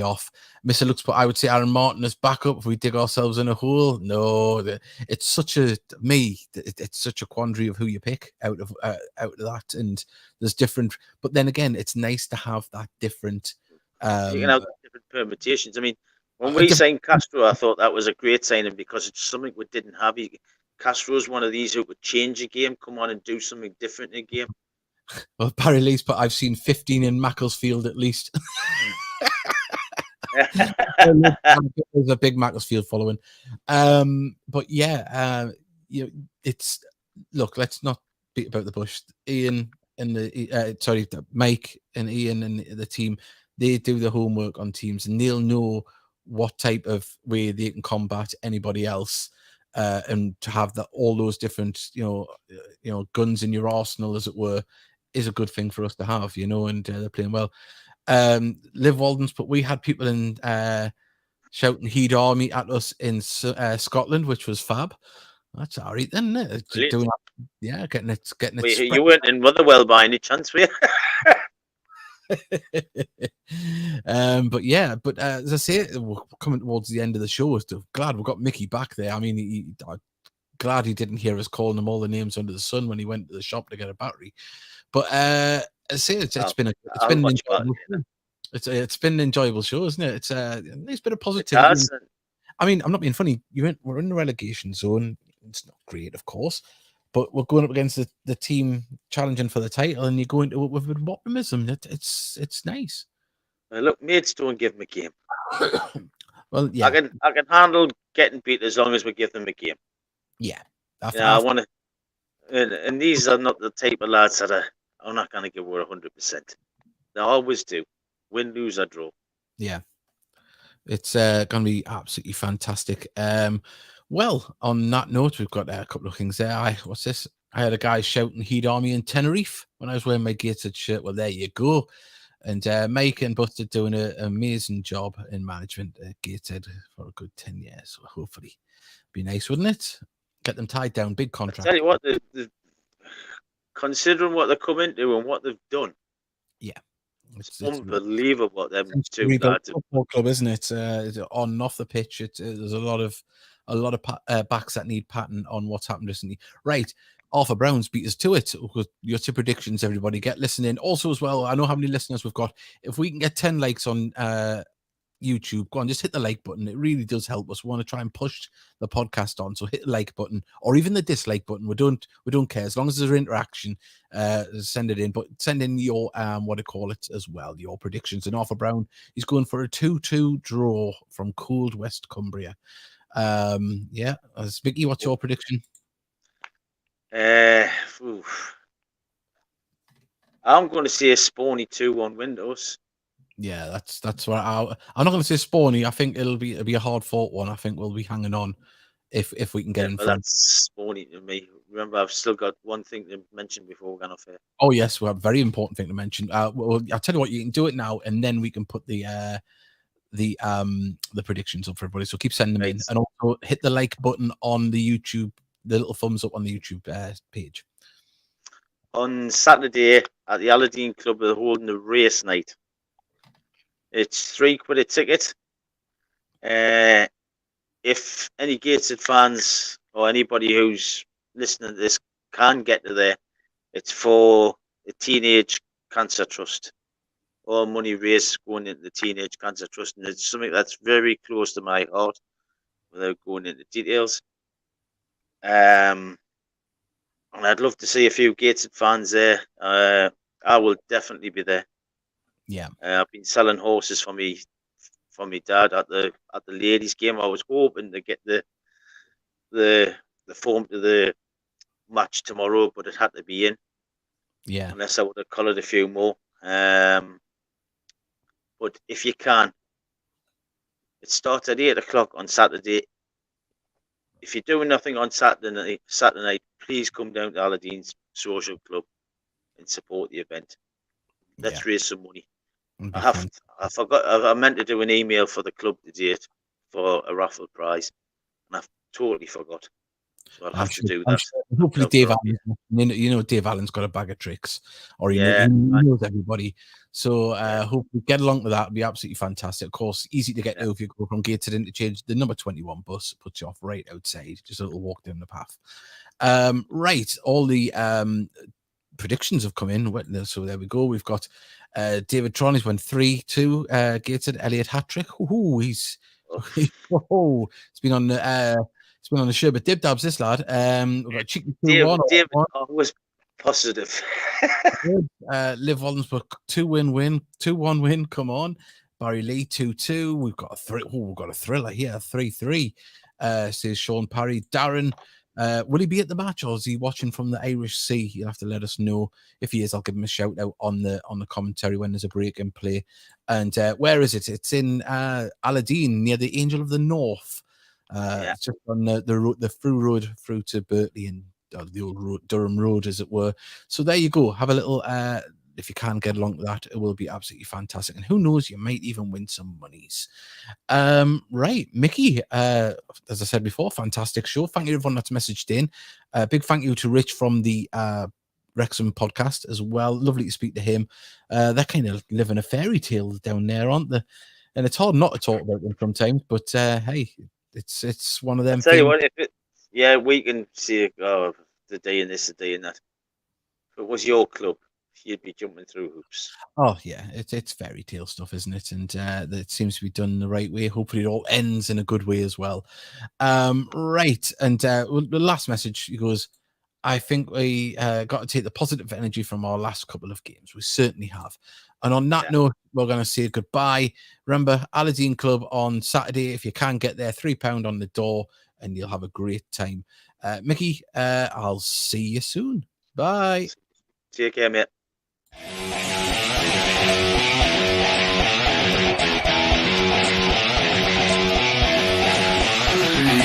Speaker 1: off. Mr. Lux, but I would say Aaron Martin is back up if we dig ourselves in a hole. No, it's such a quandary of who you pick out of that, and there's different. But then again, it's nice to have that different.
Speaker 2: You can have different permutations. I mean, when we signed Castro, I thought that was a great signing because it's something we didn't have. Castro's one of these who could change a game, come on and do something different in a game.
Speaker 1: Well, Barry Lee's, but I've seen 15 in Macclesfield at least. There's a big Macclesfield following, but it's let's not beat about the bush. Ian and Mike and Ian and the team, they do the homework on teams and they'll know what type of way they can combat anybody else, and to have all those different guns in your arsenal, as it were. is a good thing for us to have, you know, and they're playing well. Liv Walden's, but we had people in shouting "Heed Army" at us in Scotland, which was fab. That's all right then, isn't it?
Speaker 2: Brilliant.
Speaker 1: Doing, yeah, getting it
Speaker 2: Wait,
Speaker 1: spread.
Speaker 2: you weren't in Motherwell by any chance, were you?
Speaker 1: But yeah, but as I say, we're coming towards the end of the show. So glad we've got Mickey back there. I mean, I'm glad he didn't hear us calling him all the names under the sun when he went to the shop to get a battery. But as I say, it's been an enjoyable show. It's been an enjoyable show, isn't it? It's a nice bit of positivity. I mean, I'm not being funny. We're in the relegation zone. It's not great, of course, but we're going up against the team challenging for the title, and you go into it with optimism. It's nice.
Speaker 2: Well, look, mates don't give them a game.
Speaker 1: Well, yeah,
Speaker 2: I can handle getting beat as long as we give them a game.
Speaker 1: Yeah,
Speaker 2: I want to, and these are not the type of lads that are not going to give over 100%. They always do, win, lose, or draw.
Speaker 1: Yeah, it's going to be absolutely fantastic. Well, on that note, we've got a couple of things there. What's this? I had a guy shouting "Heed Army" in Tenerife when I was wearing my Gateshead shirt. Well, there you go. And Mike and Buster doing an amazing job in management at Gateshead for a good 10 years. So hopefully, be nice, wouldn't it? Get them tied down, big contract.
Speaker 2: I tell you what, considering what they come into and what they've done,
Speaker 1: yeah,
Speaker 2: it's unbelievable what them two lads do.
Speaker 1: Football club, isn't it? On and off the pitch, there's a lot of backs that need pattern on what's happened recently. Right, Arthur Brown's beat us to it. Your two predictions, everybody, get listening. Also, as well, I know how many listeners we've got. If we can get 10 likes on YouTube, go on, just hit the like button. It really does help us. We want to try and push the podcast on, so hit the like button or even the dislike button. We don't care as long as there's interaction. Send it in, but send in your as well, your predictions. And Arthur Brown, he's going for a 2-2 draw from cold West Cumbria. Yeah, Vicky, what's your prediction?
Speaker 2: I'm going to say a Spawny 2-1 Windows.
Speaker 1: Yeah, that's what I'm not going to say Spawny. I think it'll be a hard fought one. I think we'll be hanging on if we can get in front.
Speaker 2: That's Spawny to me. Remember, I've still got one thing to mention before we're going off here.
Speaker 1: Oh yes, we have a very important thing to mention. Well, I'll tell you what, you can do it now, and then we can put the predictions up for everybody. So keep sending them in, and also hit the like button on the YouTube, the little thumbs up on the YouTube page.
Speaker 2: On Saturday at the Aladdin Club, they're holding a race night. It's £3 a ticket. If any Gateshead fans or anybody who's listening to this can get to there, it's for the Teenage Cancer Trust. All money raised going into the Teenage Cancer Trust, and it's something that's very close to my heart without going into details. And I'd love to see a few Gateshead fans there. I will definitely be there.
Speaker 1: Yeah,
Speaker 2: I've been selling horses for me dad at the ladies' game. I was hoping to get the form to the match tomorrow, but it had to be in.
Speaker 1: Yeah,
Speaker 2: unless I would have coloured a few more. But if you can, it starts at 8 o'clock on Saturday. If you're doing nothing on Saturday night, please come down to Aladdin's Social Club and support the event. Let's raise some money. I forgot. I meant to do an email for the club today for a raffle prize, and I've totally forgot. So I'll have to do that.
Speaker 1: Hopefully, Dave Allen. Dave Allen's got a bag of tricks, or he knows everybody. So hopefully, get along with that. It'd be absolutely fantastic. Of course, easy to get to if you go from Gateshead Interchange. The number 21 bus puts you off right outside. Just a little walk down the path. Right, all the predictions have come in. So there we go. We've got David Tron. He's went 3-2. Gateshead Elliot hat-trick. He's been on the Sherbet Dib Dabs, this lad. We've got Chicken 2-1.
Speaker 2: David was positive.
Speaker 1: Liv Wallensburg 2-1 win. Come on. Barry Lee 2-2. We've got a thriller here. 3-3. Says Sean Parry. Darren, will he be at the match, or is he watching from the Irish Sea? You'll have to let us know. If he is, I'll give him a shout out on the commentary when there's a break in play. And where is it? It's in Aladdin, near the Angel of the North. It's just on the through road through to Berkeley and the old Durham Road, as it were. So there you go. Have a little. If you can get along to that, it will be absolutely fantastic. And who knows, you might even win some monies. Right, Mickey, as I said before, fantastic show. Thank you everyone that's messaged in. Big thank you to Rich from the Wrexham podcast as well. Lovely to speak to him. They're kind of living a fairy tale down there, aren't they? And it's hard not to talk about them sometimes, but hey, it's one of them.
Speaker 2: I'll tell you what, we can see the day and this, the day and that. If it was your club, you'd be jumping through hoops.
Speaker 1: Oh yeah, it's fairy tale stuff, isn't it? And it seems to be done the right way. Hopefully, it all ends in a good way as well. Right, and the last message, he goes, I think we got to take the positive energy from our last couple of games. We certainly have. And on that note, we're going to say goodbye. Remember, Aladdin Club on Saturday. If you can get there, £3 on the door, and you'll have a great time. Mickey, I'll see you soon. Bye.
Speaker 2: Take care, mate.